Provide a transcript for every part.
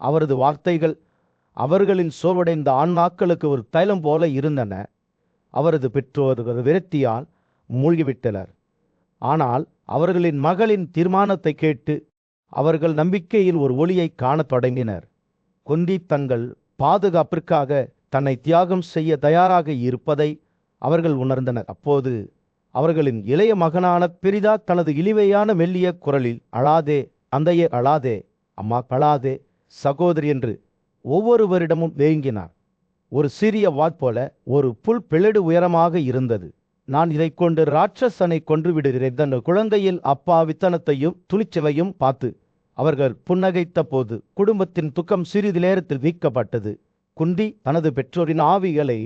அவரது வார்த்தைகள் அவர்களின் சோர்வடைந்த ஆன்மாக்களுக்கு ஒரு தைலம் போல இருந்தன. அவரது பெற்றோர்கள் விரக்தியால் மூழ்கிவிட்டனர். ஆனால் அவர்களின் மகளின் தீர்மானத்தை கேட்டு அவர்கள் நம்பிக்கையில் ஒரு ஒளியை காணத் தொடங்கினர். குந்தி தங்கள் பாதுகாப்பிற்காக தன்னை தியாகம் செய்ய தயாராக இருப்பதை அவர்கள் உணர்ந்தனர். அப்போது அவர்களின் இளைய மகனான பெரிதா தனது இழிவையான மெல்லிய குரலில், அழாதே தந்தையே, அழாதே அம்மா, அழாதே சகோதரி என்று ஒவ்வொருவரிடமும் வேங்கினார். ஒரு சிறிய வாட்போல ஒரு புல் பிளடு உயரமாக இருந்தது. நான் இதை கொண்டு ராட்சசனை கொன்று விடுகிறேன். தன் குழந்தையில் அப்பா வித்தனத்தையும் துணிச்சலையும் பார்த்து அவர்கள் புன்னகைத்த போது குடும்பத்தின் துக்கம் சிறிது நேரத்தில் நீக்கப்பட்டது. குந்தி தனது பெற்றோரின் ஆவிகளை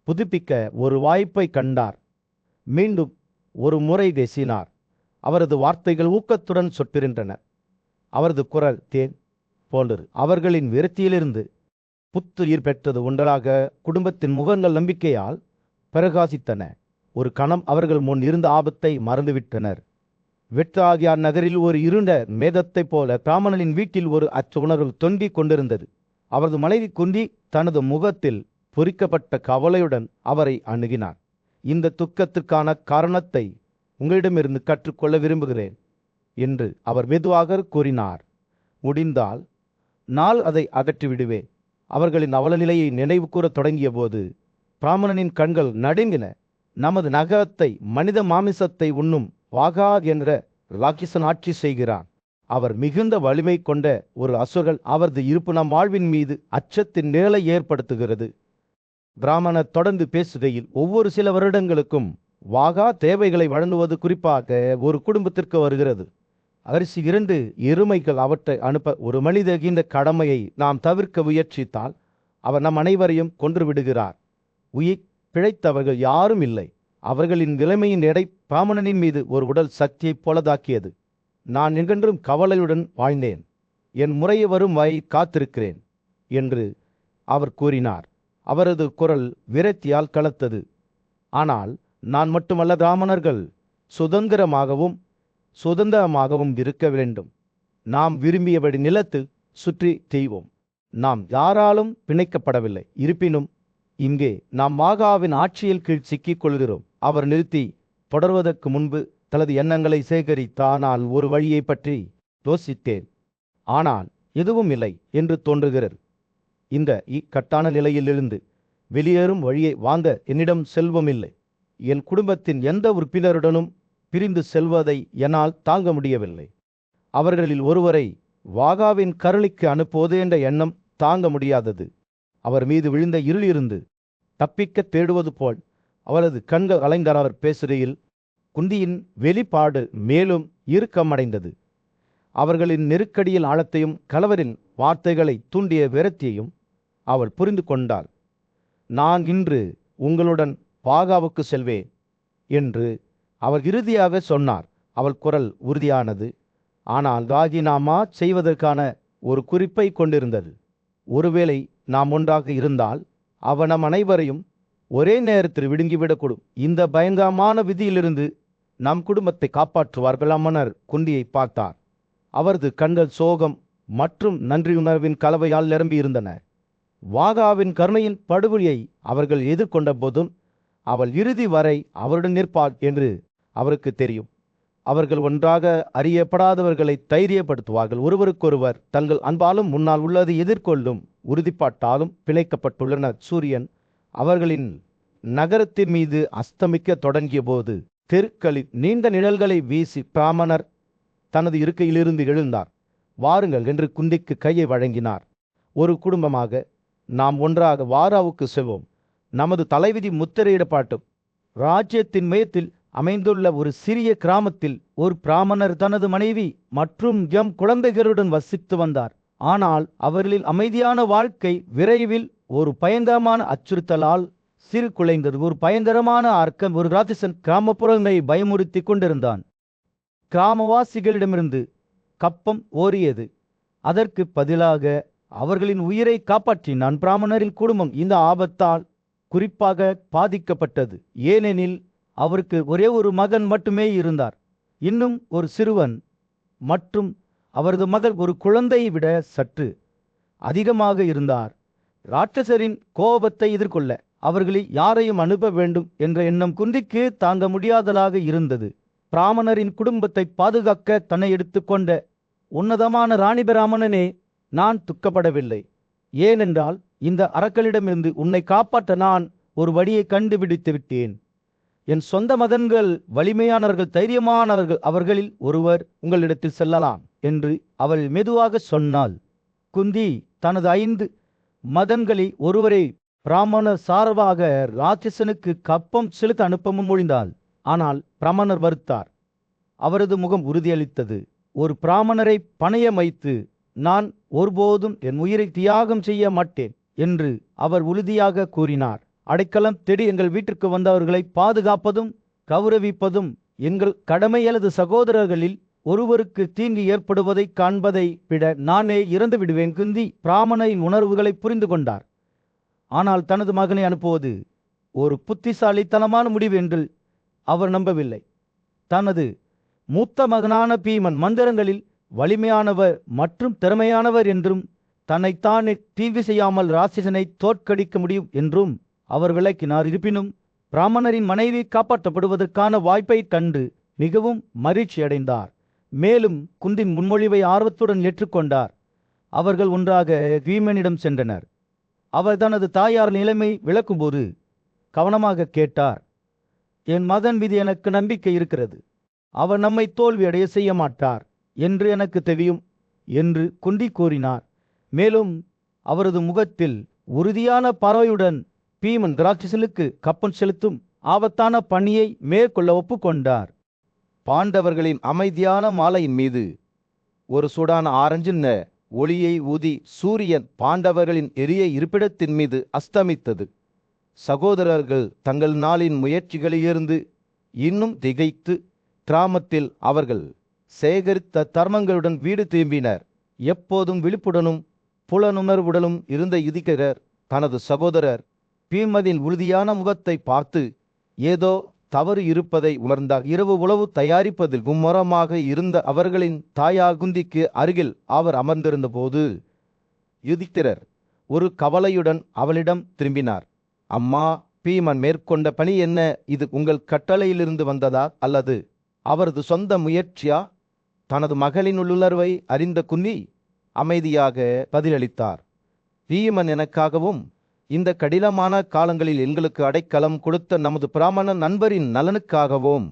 புதுப்பிக்க ஒரு வாய்ப்பை கண்டார். மீண்டும் ஒரு முறை பேசினார். அவரது வார்த்தைகள் ஊக்கத்துடன் சொட்டிருந்தன. அவரது குரல் தேன் போன்றது. அவர்களின் விரக்தியிலிருந்து புத்துயிர் பெற்றது. ஒன்றாக குடும்பத்தின் முகங்கள் நம்பிக்கையால் பிரகாசித்தன. ஒரு கணம் அவர்கள் முன் இருந்த ஆபத்தை மறந்துவிட்டனர். வெற்றாகியார் நகரில் ஒரு இருண்ட மேதத்தைப் போல பிராமணனின் வீட்டில் ஒரு அச்ச உணர்வு தொங்கிக் கொண்டிருந்தது. அவரது மனைவி குந்தி தனது முகத்தில் பொறிக்கப்பட்ட கவலையுடன் அவரை அணுகினார். இந்த துக்கத்திற்கான காரணத்தை உங்களிடமிருந்து கற்றுக்கொள்ள விரும்புகிறேன் என்று அவர் மெதுவாக கூறினார். முடிந்தால் நான் அதை அகற்றிவிடுவேன். அவர்களின் அவலநிலையை நினைவு கூறத் தொடங்கிய போது பிராமணனின் கண்கள் நடுங்கின. நமது நகரத்தை மனித மாமிசத்தை உண்ணும் வாகா என்ற ராட்சசன் ஆட்சி செய்கிறான். அவர் மிகுந்த வலிமை கொண்ட ஒரு அசுரன். அவரது இருப்பு நம் வாழ்வின் மீது அச்சத்தின் நிழலை ஏற்படுத்துகிறது. பிராமணர் தொடர்ந்து பேசுகையில், ஒவ்வொரு சில வருடங்களுக்கும் வாகா தேவைகளை வழங்குவது குறிப்பாக ஒரு குடும்பத்திற்கு வருகிறது. அரிசி 2 எருமைகள் அவற்றை அனுப்ப ஒரு மனித இந்த கடமையை நாம் தவிர்க்க முயற்சித்தால் அவர் நம் அனைவரையும் கொன்று விடுகிறார். உயிர் பிழைத்தவர்கள் யாரும் இல்லை. அவர்களின் நிலைமையின் எடை பிராமணனின் மீது ஒரு உடல் சக்தியைப் போலதாக்கியது. நான் எங்கென்றும் கவலையுடன் வாழ்ந்தேன். என் முறையை வரும் வரை காத்திருக்கிறேன் என்று அவர் கூறினார். அவரது குரல் விரக்தியால் கலத்தது. ஆனால் நான் மட்டுமல்ல, பிராமணர்கள் சுதந்திரமாகவும் இருக்க வேண்டும். நாம் விரும்பியபடி நிலத்தில் சுற்றி செய்வோம். நாம் யாராலும் பிணைக்கப்படவில்லை. இருப்பினும் இங்கே நாம் வாகாவின் ஆட்சியில் கீழ் சிக்கிக் கொள்கிறோம். அவர் நிறுத்தி தொடர்வதற்கு முன்பு தனது எண்ணங்களை சேகரித்தார். நான் ஒரு வழியை பற்றி யோசித்தேன், ஆனால் எதுவும் இல்லை என்று தோன்றுகிறது. இந்த இக்கட்டான நிலையிலிருந்து வெளியேறும் வழியை வாங்க என்னிடம் செல்வம் இல்லை. என் குடும்பத்தின் எந்த உறுப்பினருடனும் பிரிந்து செல்வதை என்னால் தாங்க முடியவில்லை. அவர்களில் ஒருவரை வாகாவின் கருளிக்கு அனுப்புவது என்ற எண்ணம் தாங்க முடியாதது. அவர் மீது விழுந்த இருளிருந்து தப்பிக்க தேடுவது போல் அவரது கண்கள் அலைந்தார். அவர் பேசுகையில் குந்தியின் வெளிப்பாடு மேலும் இறுக்கமடைந்தது. அவர்களின் நெருக்கடியின் ஆழத்தையும் கலவரின் வார்த்தைகளை தூண்டிய விரக்தியையும் அவள் புரிந்து கொண்டாள். நான் இன்று உங்களுடன் வாகாவுக்கு செல்வேன் என்று அவர் இறுதியாக சொன்னார். அவள் குரல் உறுதியானது, ஆனால் ராஜினாமா செய்வதற்கான ஒரு குறிப்பை கொண்டிருந்தது. ஒருவேளை நாம் ஒன்றாக இருந்தால் அவன் நம் அனைவரையும் ஒரே நேரத்தில் விடுங்கிவிடக்கூடும். இந்த பயங்கரமான விதியிலிருந்து நம் குடும்பத்தை காப்பாற்றுவார்கள். அம்மன்னர் குந்தியை பார்த்தார். அவரது கண்கள் சோகம் மற்றும் நன்றியுணர்வின் கலவையால் நிரம்பியிருந்தன. வாகாவின் கருணையின் படுகொலியை அவர்கள் எதிர்கொண்ட போதும் அவள் இறுதி வரை அவருடன் நிற்பாள் என்று அவருக்கு தெரியும். அவர்கள் ஒன்றாக அறியப்படாதவர்களை தைரியப்படுத்துவார்கள். ஒருவருக்கொருவர் தங்கள் அன்பாலும் முன்னால் உள்ளதை எதிர்கொள்ளும் உறுதிப்பாட்டாலும் பிணைக்கப்பட்டுள்ளனர். சூரியன் அவர்களின் நகரத்தின் மீது அஸ்தமிக்க தொடங்கிய போது தெருக்களில் நீண்ட நிழல்களை வீசி பிராமணர் தனது இருக்கையிலிருந்து எழுந்தார். வாருங்கள் என்று குந்திக்கு கையை வழங்கினார். ஒரு குடும்பமாக நாம் ஒன்றாக வாராவுக்கு செல்வோம். நமது தலைவிதி முத்திரையிடப்பட்டும். ராஜ்யத்தின் மையத்தில் அமைந்துள்ள ஒரு சிறிய கிராமத்தில் ஒரு பிராமணர் தனது மனைவி மற்றும் குழந்தைகளுடன் வசித்து வந்தார். ஆனால் அவர்களில் அமைதியான வாழ்க்கை விரைவில் ஒரு பயங்கரமான அச்சுறுத்தலால் சீர்குலைந்தது. ஒரு பயங்கரமான அர்க்கம். ஒரு ராட்சசன் கிராமப்புறங்களை பயமுறுத்தி கொண்டிருந்தான். கிராமவாசிகளிடமிருந்து கப்பம் ஓரியது. அதற்கு பதிலாக அவர்களின் உயிரை காப்பாற்றினான். பிராமணரின் குடும்பம் இந்த ஆபத்தால் குறிப்பாக பாதிக்கப்பட்டது. ஏனெனில் அவருக்கு ஒரே ஒரு மகன் மட்டுமே இருந்தார். இன்னும் ஒரு சிறுவன் மற்றும் அவரது மகள் ஒரு குழந்தையை விட சற்று அதிகமாக இருந்தார். ராட்சசரின் கோபத்தை எதிர்கொள்ள அவர்களில் யாரையும் அனுப்ப வேண்டும் என்ற எண்ணம் குந்திக்கு தாங்க முடியாததாக இருந்தது. பிராமணரின் குடும்பத்தை பாதுகாக்க தன்னை எடுத்துக்கொண்ட உன்னதமான ராணிபிராமணனே, நான் துக்கப்படவில்லை. ஏனென்றால் இந்த அரக்கலிடமிருந்து உன்னை காப்பாற்ற நான் ஒரு வழியை கண்டுபிடித்து விட்டேன். என் சொந்த மதன்கள் வலிமையானவர்கள், தைரியமானவர்கள், அவர்களில் ஒருவர் உங்களிடத்தில் செல்லலாம் என்று அவள் மெதுவாக சொன்னாள். குந்தி தனது 5 மதன்களில் ஒருவரை பிராமண சார்பாக ராட்சசனுக்கு கப்பம் செலுத்த அனுப்பவும் மொழிந்தாள். ஆனால் பிராமணர் மறுத்தார். அவரது முகம் உறுதியளித்தது. ஒரு பிராமணரை பணயம் வைத்து நான் ஒருபோதும் என் உயிரை தியாகம் செய்ய மாட்டேன் என்று அவர் உறுதியாக கூறினார். அடைக்கலம் தேடி எங்கள் வீட்டிற்கு வந்தவர்களை பாதுகாப்பதும் கௌரவிப்பதும் எங்கள் கடமை. அல்லது சகோதரர்களில் ஒருவருக்கு தீங்கு ஏற்படுவதை காண்பதை விட நானே இறந்து விடுவேன். குந்தி பிராமணரின் உணர்வுகளை புரிந்து கொண்டார். ஆனால் தனது மகனை அனுப்புவது ஒரு புத்திசாலித்தனமான முடிவு என்று அவர் நம்பவில்லை. தனது மூத்த மகனான பீமன் மந்திரங்களில் வலிமையானவர் மற்றும் திறமையானவர் என்றும் தன்னைத்தானே தீங்கு செய்யாமல் ராட்சசனை தோற்கடிக்க முடியும் என்றும் அவர் விளக்கினார். இருப்பினும் பிராமணரின் மனைவி காப்பாற்றப்படுவதற்கான வாய்ப்பை கண்டு மிகவும் மகிழ்ச்சி அடைந்தார். மேலும் குந்தின் முன்மொழிவை ஆர்வத்துடன் ஏற்றுக்கொண்டார். அவர்கள் ஒன்றாக பீமனிடம் சென்றனர். அவர் தனது தாயார் நிலைமை விளக்கும்போது கவனமாக கேட்டார். என் மகன் மீது எனக்கு நம்பிக்கை இருக்கிறது. அவர் நம்மை தோல்வியடைய செய்ய மாட்டார் என்று எனக்கு தெரியும் என்று குந்தி கூறினார். மேலும் அவரது முகத்தில் உறுதியான பார்வையுடன் பீமன் ராட்சசனுக்கு கப்பம் செலுத்தும் ஆபத்தான பணியை மேற்கொள்ள ஒப்புக்கொண்டார். பாண்டவர்களின் அமைதியான மாலையின் மீது ஒரு சூடான ஆரஞ்சின் ஒளியை ஊதி சூரியன் பாண்டவர்களின் எரிய இருப்பிடத்தின் மீது அஸ்தமித்தது. சகோதரர்கள் தங்கள் நாளின் முயற்சிகளிலிருந்து இன்னும் திகைத்து கிராமத்தில் அவர்கள் சேகரித்த தர்மங்களுடன் வீடு திரும்பினர். எப்போதும் விழிப்புடனும் புலனுணர்வுடனும் இருந்த யுதிஷ்டிரர் தனது சகோதரர் பீமனின் உறுதியான முகத்தை பார்த்து ஏதோ தவறு இருப்பதை உணர்ந்தார். இரவு உணவு தயாரிப்பதில் மும்முரமாக இருந்த அவர்களின் தாயார் குந்திக்கு அருகில் அவர் அமர்ந்திருந்த போது யுதிஷ்டிரர் ஒரு கவலையுடன் அவளிடம் திரும்பினார். அம்மா, பீமன் மேற்கொண்ட பணி என்ன? இது உங்கள் கட்டளையிலிருந்து வந்ததா அல்லது அவரது சொந்த முயற்சியா? தனது மகளின் உள்ளுணர்வை அறிந்த குந்தி அமைதியாக பதிலளித்தார். பீமன் எனக்காகவும் இந்த கடினமான காலங்களில் எங்களுக்கு அடைக்கலம் கொடுத்த நமது பிராமண நண்பரின் நலனுக்காகவும்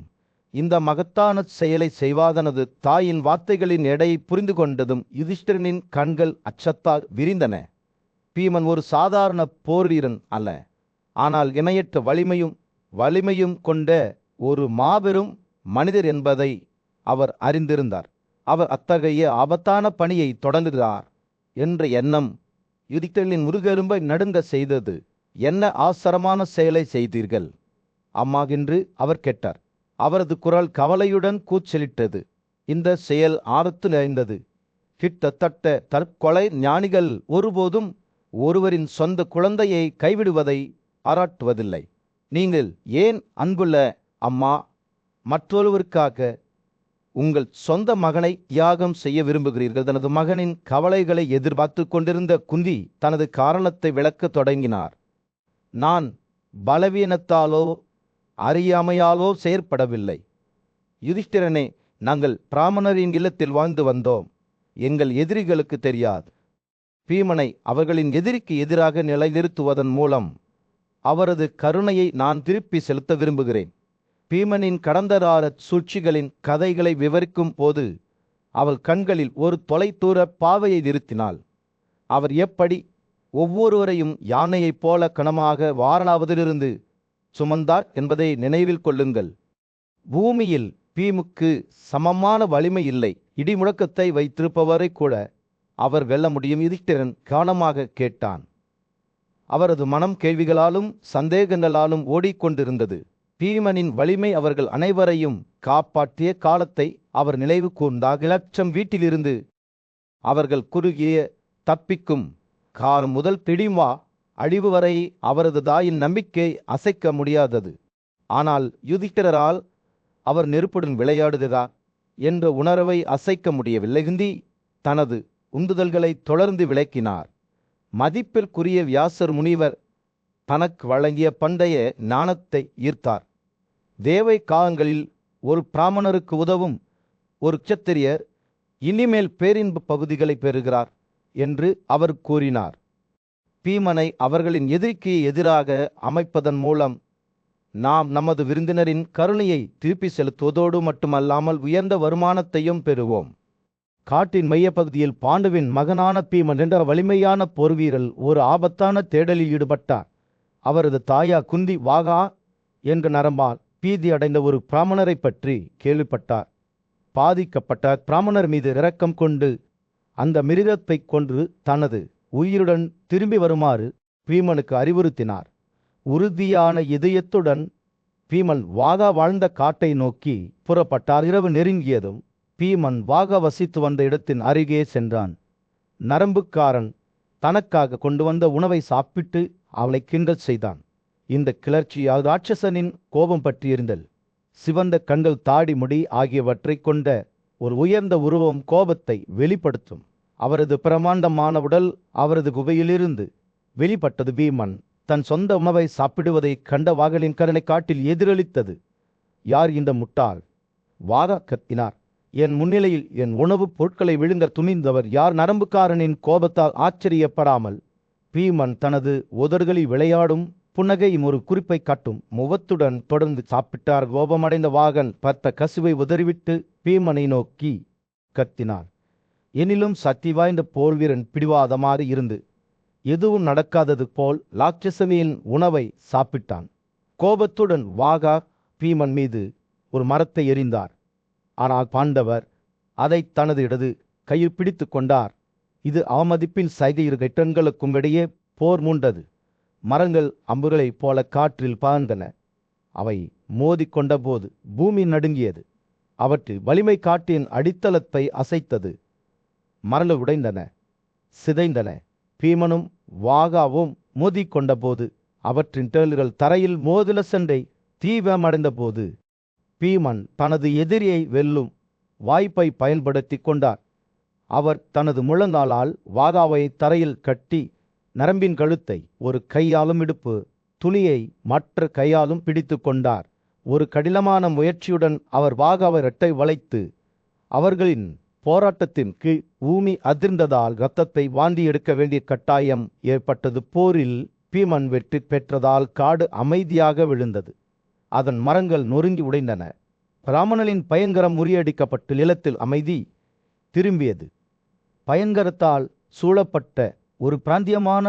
இந்த மகத்தான செயலை செய்வாதனது தாயின் வார்த்தைகளின் எடையை புரிந்து கொண்டதும் யுதிஷ்டிரனின் கண்கள் அச்சத்தால் விரிந்தன. பீமன் ஒரு சாதாரண போர் வீரன் அல்ல, ஆனால் இணையற்ற வலிமையும் கொண்ட ஒரு மாபெரும் மனிதர் என்பதை அவர் அறிந்திருந்தார். அவர் அத்தகைய ஆபத்தான பணியை தொடங்குகிறார் என்ற எண்ணம் யுதிஷ்டிரனின் முதுகெலும்பை நடுங்க செய்தது. என்ன ஆசரமான செயலை செய்தீர்கள் அம்மா என்று அவர் கேட்டார். அவரது குரல் கவலையுடன் கூச்சலிட்டது. இந்த செயல் ஆபத்து நிறைந்தது. கிட்டத்தட்ட தற்கொலை. ஞானிகள் ஒருபோதும் ஒருவரின் சொந்த குழந்தையை கைவிடுவதை பாராட்டுவதில்லை. நீங்கள் ஏன் அன்புள்ள அம்மா மற்றொருவருக்காக உங்கள் சொந்த மகனை தியாகம் செய்ய விரும்புகிறீர்கள்? தனது மகனின் கவலைகளை எதிர்பார்த்து கொண்டிருந்த குந்தி தனது காரணத்தை விளக்கத் தொடங்கினார். நான் பலவீனத்தாலோ அறியாமையாலோ செயற்படவில்லை. யுதிஷ்டிரனே, நாங்கள் பிராமணரின் இல்லத்தில் வாழ்ந்து வந்தோம். எங்கள் எதிரிகளுக்கு தெரியாது. பீமனை அவர்களின் எதிரிக்கு எதிராக நிலைநிறுத்துவதன் மூலம் அவரது கருணையை நான் திருப்பி செலுத்த விரும்புகிறேன். பீமனின் கடந்தகால சூழ்ச்சிகளின் கதைகளை விவரிக்கும் போது அவள் கண்களில் ஒரு தொலைதூர பாவையை நிறுத்தினாள். அவர் எப்படி ஒவ்வொருவரையும் யானையைப் போல கனமாக வாரணாவதிலிருந்து சுமந்தார் என்பதை நினைவில் கொள்ளுங்கள். பூமியில் பீமுக்கு சமமான வலிமை இல்லை. இடி முழக்கத்தை வைத்திருப்பவரை கூட அவர் வெல்ல முடியும். யுதிஷ்டிரன் கவனமாக கேட்டான். அவரது மனம் கேள்விகளாலும் சந்தேகங்களாலும் ஓடிக்கொண்டிருந்தது. பீமனின் வலிமை அவர்கள் அனைவரையும் காப்பாற்றிய காலத்தை அவர் நினைவு கூர்ந்தார். இலட்சம் வீட்டிலிருந்து அவர்கள் குறுகிய தப்பிக்கும் காலம் முதல் பிடிமா அழிவு வரை அவரது தாயின் நம்பிக்கை அசைக்க முடியாதது. ஆனால் யுதிஷ்டிரரால் அவர் நெருப்புடன் விளையாடுகிறார் என்ற உணர்வை அசைக்க முடியவில்லை. குந்தி தனது உந்துதல்களை தொடர்ந்து விளக்கினார். மதிப்பிற்குரிய வியாசர் முனிவர் தனக்கு வழங்கிய பண்டைய ஞானத்தை ஈர்த்தார். தேவை காலங்களில் ஒரு பிராமணருக்கு உதவும் ஒரு க்ஷத்திரியர் இனிமேல் பேரின்ப பகுதிகளை பெறுகிறார் என்று அவர் கூறினார். பீமனை அவர்களின் எதிரிக்கு எதிராக அமைப்பதன் மூலம் நாம் நமது விருந்தினரின் கருணையை திருப்பி செலுத்துவதோடு மட்டுமல்லாமல் உயர்ந்த வருமானத்தையும் பெறுவோம். காட்டின் மையப்பகுதியில் பாண்டுவின் மகனான பீமன் என்ற வலிமையான போர்வீரர் ஒரு ஆபத்தான தேடலில் ஈடுபட்டார். அவரது தாயா குந்தி வாகா என்ற நரம்பால் பீதி அடைந்த ஒரு பிராமணரை பற்றி கேள்விப்பட்டார். பாதிக்கப்பட்ட பிராமணர் மீது இரக்கம் கொண்டு அந்த மிருகத்தை கொன்று தனது உயிருடன் திரும்பி வருமாறு பீமனுக்கு அறிவுறுத்தினார். உறுதியான இதயத்துடன் பீமன் வாகா வாழ்ந்த காட்டை நோக்கி புறப்பட்டார். இரவு நெருங்கியதும் பீமன் வாகா வசித்து வந்த இடத்தின் அருகே சென்றான். நரம்புக்காரன் தனக்காக கொண்டு வந்த உணவை சாப்பிட்டு அவளை கிண்டல் செய்தான். இந்த கிளர்ச்சியால் ராட்சசனின் கோபம் பற்றியிருந்தல். சிவந்த கண்கள், தாடி, முடி ஆகியவற்றை கொண்ட ஒரு உயர்ந்த உருவம் கோபத்தை வெளிப்படுத்தும். அவரது பிரமாண்டமான உடல் அவரது குகையிலிருந்து வெளிப்பட்டது. பீமன் தன் சொந்த உணவை சாப்பிடுவதை கண்ட வாகலின் கருணை காட்டில் எதிரொலித்தது. யார் இந்த முட்டாள்? வாகா கத்தினார். என் முன்னிலையில் என் உணவுப் பொருட்களை விழுங்க துணிந்தவர் யார்? நரம்புக்காரனின் கோபத்தால் ஆச்சரியப்படாமல் பீமன் தனது உதடுகளில் விளையாடும் புன்னகையும் ஒரு குறிப்பை காட்டும் முகத்துடன் தொடர்ந்து சாப்பிட்டார். கோபமடைந்த வாகன் பத்த கசுவை உதறிவிட்டு பீமனை நோக்கி கத்தினார். எனினும் சக்தி வாய்ந்த போர்வீரன் பிடிவாதமாறு இருந்து எதுவும் நடக்காதது போல் ராட்சசனியின் உணவை சாப்பிட்டான். கோபத்துடன் வாகா பீமன் மீது ஒரு மரத்தை எறிந்தார். ஆனால் பாண்டவர் அதை தனது இடது கையில் பிடித்து கொண்டார். இது அவமதிப்பின் சைகை. இரு கட்டங்களுக்கும் இடையே போர் மூண்டது. மரங்கள் அம்புகளைப் போல காற்றில் பாய்ந்தன. அவை மோதிக்கொண்ட போது பூமி நடுங்கியது. அவற்றில் வலிமை காட்டின் அடித்தளத்தை அசைத்தது. மரங்கள் உடைந்தன, சிதைந்தன. பீமனும் வாகாவும் மோதிக்கொண்ட போது அவற்றின் தேள்கள் தரையில் மோதில சண்டை தீவிரமடைந்த போது பீமன் தனது எதிரியை வெல்லும் வாய்ப்பை பயன்படுத்தி கொண்டார். அவர் தனது முழங்காலால் வாகாவை தரையில் கட்டி நரம்பின் கழுத்தை ஒரு கையாலும் இடுப்பு துணியை மற்ற கையாலும் பிடித்து கொண்டார். ஒரு கடினமான முயற்சியுடன் அவர் வாகாவை இரட்டை வளைத்து அவர்களின் போராட்டத்தின் கீழ் பூமி அதிர்ந்ததால் இரத்தத்தை வாந்தி எடுக்க வேண்டிய கட்டாயம் ஏற்பட்டது. போரில் பீமன் வெற்றி பெற்றதால் காடு அமைதியாக விழுந்தது. அதன் மரங்கள் நொறுங்கி உடைந்தன. பிராமணனின் பயங்கரம் முறியடிக்கப்பட்டு நிலத்தில் அமைதி திரும்பியது. பயங்கரத்தால் சூழப்பட்ட ஒரு பிராந்தியமான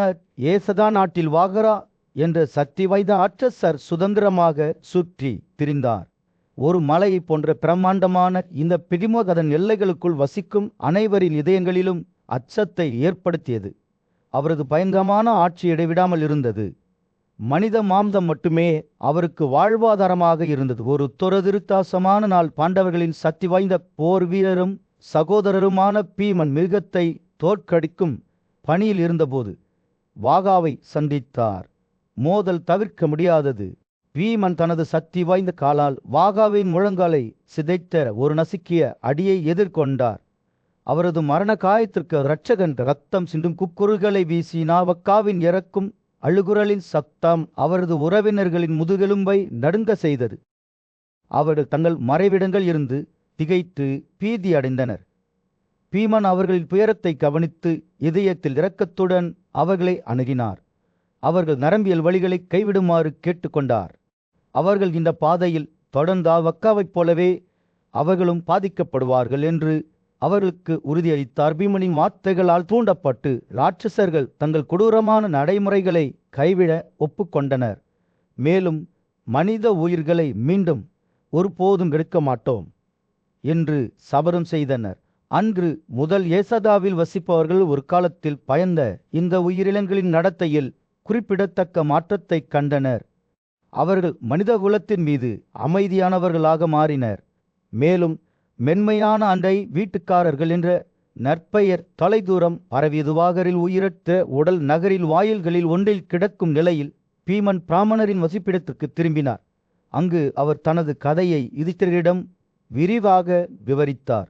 ஏசதா நாட்டில் வாகரா என்ற சக்தி வாய்ந்த ராட்சசர் சுதந்திரமாக சுற்றி திரிந்தார். ஒரு மலையை போன்ற பிரம்மாண்டமான இந்த பிடிமோக அதன் எல்லைகளுக்குள் வசிக்கும் அனைவரின் இதயங்களிலும் அச்சத்தை ஏற்படுத்தியது. அவரது பயங்கரமான ஆட்சி இடைவிடாமல் இருந்தது. மனித மாம்சம் மட்டுமே அவருக்கு வாழ்வாதாரமாக இருந்தது. ஒரு துரதிருத்தாசமான நாள் பாண்டவர்களின் சக்தி வாய்ந்த போர் வீரரும் சகோதரருமான பீமன் மிருகத்தை தோற்கடிக்கும் பணியில் இருந்தபோது வாகாவை சந்தித்தார். மோதல் தவிர்க்க முடியாதது. பீமன் தனது சக்தி வாய்ந்த காலால் வாகாவின் முழங்காலை சிதைத்த ஒரு நசுக்கிய அடியை எதிர்கொண்டார். அவரது மரண காயத்திற்கு இரட்சகன் ரத்தம் சிந்தும் குக்குறுகளை வீசினா. வக்காவின் இறக்கும் அழுகுரலின் சத்தம் அவரது உறவினர்களின் முதுகெலும்பை நடுங்க செய்தது. அவர்கள் தங்கள் மறைவிடங்கள் இருந்து திகைத்து பீதி அடைந்தனர். பீமன் அவர்களின் துயரத்தை கவனித்து இதயத்தில் இரக்கத்துடன் அவர்களை அணுகினார். அவர்கள் நரம்பியல் வழிகளை கைவிடுமாறு கேட்டுக்கொண்டார். அவர்கள் இந்த பாதையில் தொடர்ந்தால் வக்காவைப் போலவே அவர்களும் பாதிக்கப்படுவார்கள் என்று அவர்களுக்கு உறுதியளித்தார். பீமனின் வார்த்தைகளால் தூண்டப்பட்டு ராட்சசர்கள் தங்கள் கொடூரமான நடைமுறைகளை கைவிட ஒப்புக்கொண்டனர். மேலும் மனித உயிர்களை மீண்டும் ஒருபோதும் எடுக்க மாட்டோம் என்று சபதம் செய்தனர். அன்று முதல் ஏசதாவில் வசிப்பவர்கள் ஒரு காலத்தில் பயந்த இந்த உயிரினங்களின் நடத்தையில் குறிப்பிடத்தக்க மாற்றத்தை கண்டனர். அவர்கள் மனித குலத்தின் மீது அமைதியானவர்களாக மாறினர். மேலும் மென்மையான அண்டை வீட்டுக்காரர்கள் என்ற நற்பெயர் தொலைதூரம் பரவியது. வாகரில் உயிரற்ற உடல் நகரில் வாயில்களில் ஒன்றில் கிடக்கும் நிலையில் பீமன் பிராமணரின் வசிப்பிடத்திற்கு திரும்பினார். அங்கு அவர் தனது கதையை யுதிஷ்டிரரிடம் விரிவாக விவரித்தார்.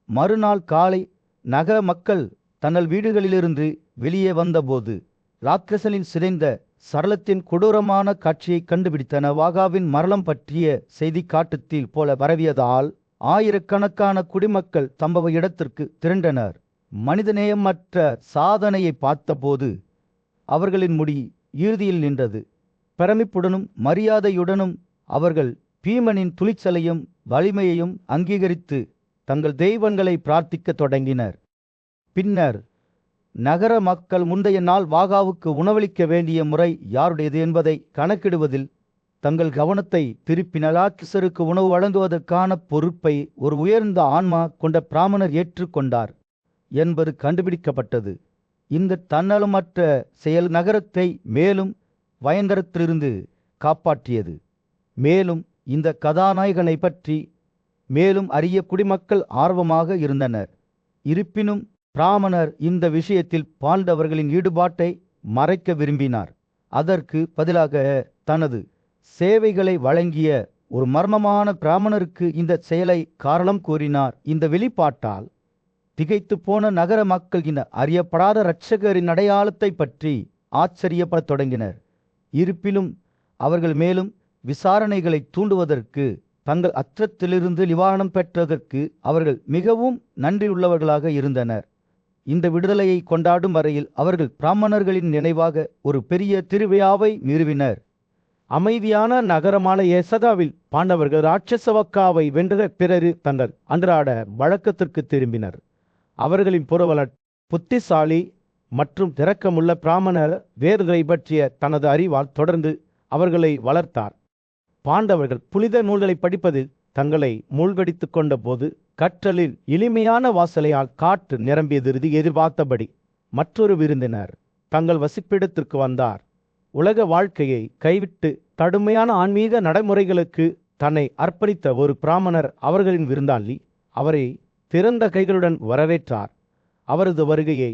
மறுநாள் காலை நகர மக்கள் தங்கள் வீடுகளிலிருந்து வெளியே வந்தபோது ராட்சசனின் சிதைந்த சரளத்தின் கொடூரமான காட்சியை கண்டுபிடித்தன. வாகாவின் மரணம் பற்றிய செய்தி காட்டுத்தீ போல பரவியதால் ஆயிரக்கணக்கான குடிமக்கள் சம்பவ இடத்திற்கு திரண்டனர். மனிதநேயமற்ற சாதனையை பார்த்தபோது அவர்களின் முடி இறுதியில் நின்றது. பிரமிப்புடனும் மரியாதையுடனும் அவர்கள் பீமனின் துணிச்சலையும் வலிமையையும் அங்கீகரித்து தங்கள் தெய்வங்களை பிரார்த்திக்கத் தொடங்கினர். பின்னர் நகர மக்கள் முந்தைய நாள் வாகாவுக்கு உணவளிக்க வேண்டிய முறை யாருடையது என்பதை கணக்கிடுவதில் தங்கள் கவனத்தை திருப்பினர். ராட்சசருக்கு உணவு வழங்குவதற்கான பொறுப்பை ஒரு உயர்ந்த ஆன்மா கொண்ட பிராமணர் ஏற்றுக்கொண்டார் என்பது கண்டுபிடிக்கப்பட்டது. இந்த தன்னலமற்ற செயல் நகரத்தை மேலும் பயங்கரத்திலிருந்து காப்பாற்றியது. மேலும் இந்த கதாநாயகனை பற்றி மேலும் அறிய குடிமக்கள் ஆர்வமாக இருந்தனர். இருப்பினும் பிராமணர் இந்த விஷயத்தில் பாண்டவர்களின் ஈடுபாட்டை மறைக்க விரும்பினார். அதற்கு பதிலாக தனது சேவைகளை வழங்கிய ஒரு மர்மமான பிராமணருக்கு இந்த செயலை காரணம் கூறினார். இந்த வெளிப்பாட்டால் திகைத்து போன நகர மக்கள் இந்த அறியப்படாத இரட்சகரின் அடையாளத்தை பற்றி ஆச்சரியப்படத் தொடங்கினர். இருப்பினும் அவர்கள் மேலும் விசாரணைகளை தூண்டுவதற்கு தங்கள் அச்சத்திலிருந்து நிவாரணம் பெற்றதற்கு அவர்கள் மிகவும் நன்றியுள்ளவர்களாக இருந்தனர். இந்த விடுதலையை கொண்டாடும் வரையில் அவர்கள் பிராமணர்களின் நினைவாக ஒரு பெரிய திருவிழாவை நிறுவினர். அமைதியான நகரமான ஏசதாவில் பாண்டவர்கள் ராட்சசவக்காவை வென்ற பிறகு தங்கள் அன்றாட வழக்கத்திற்கு திரும்பினர். அவர்களின் புரவலர் புத்திசாலி மற்றும் இரக்கமுள்ள பிராமணர் வேர்களை பற்றிய தனது அறிவால் தொடர்ந்து அவர்களை வளர்த்தார். பாண்டவர்கள் புனித நூல்களை படிப்பதில் தங்களை மூழ்கடித்து கொண்ட போது கற்றலில் எளிமையான வாசலையால் காற்று நிரம்பியதிருதி எதிர்பார்த்தபடி மற்றொரு விருந்தினர் தங்கள் வசிப்பிடத்திற்கு வந்தார். உலக வாழ்க்கையை கைவிட்டு கடுமையான ஆன்மீக நடைமுறைகளுக்கு தன்னை அர்ப்பணித்த ஒரு பிராமணர் அவர்களின் விருந்தாளி. அவரை திறந்த கைகளுடன் வரவேற்றார். அவரது வருகையை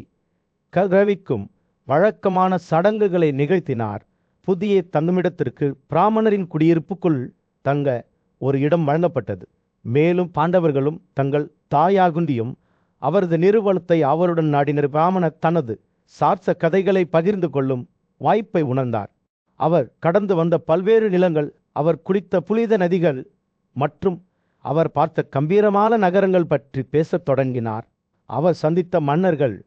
கரவிக்கும் வழக்கமான சடங்குகளை நிகழ்த்தினார். புதிய தங்குமிடத்திற்கு பிராமணரின் குடியிருப்புக்குள் தங்க ஒரு இடம் வழங்கப்பட்டது. மேலும் பாண்டவர்களும் தங்கள் தாயாகுண்டியும் அவரது நிறுவனத்தை அவருடன் நாடினர். பிராமணர் தனது சார்ச கதைகளை பகிர்ந்து கொள்ளும் வாய்ப்பை உணர்ந்தார். அவர் கடந்து வந்த பல்வேறு நிலங்கள், அவர் குடித்த புனித நதிகள் மற்றும் அவர் பார்த்த கம்பீரமான நகரங்கள் பற்றி பேசத் தொடங்கினார். அவர் சந்தித்த மன்னர்கள்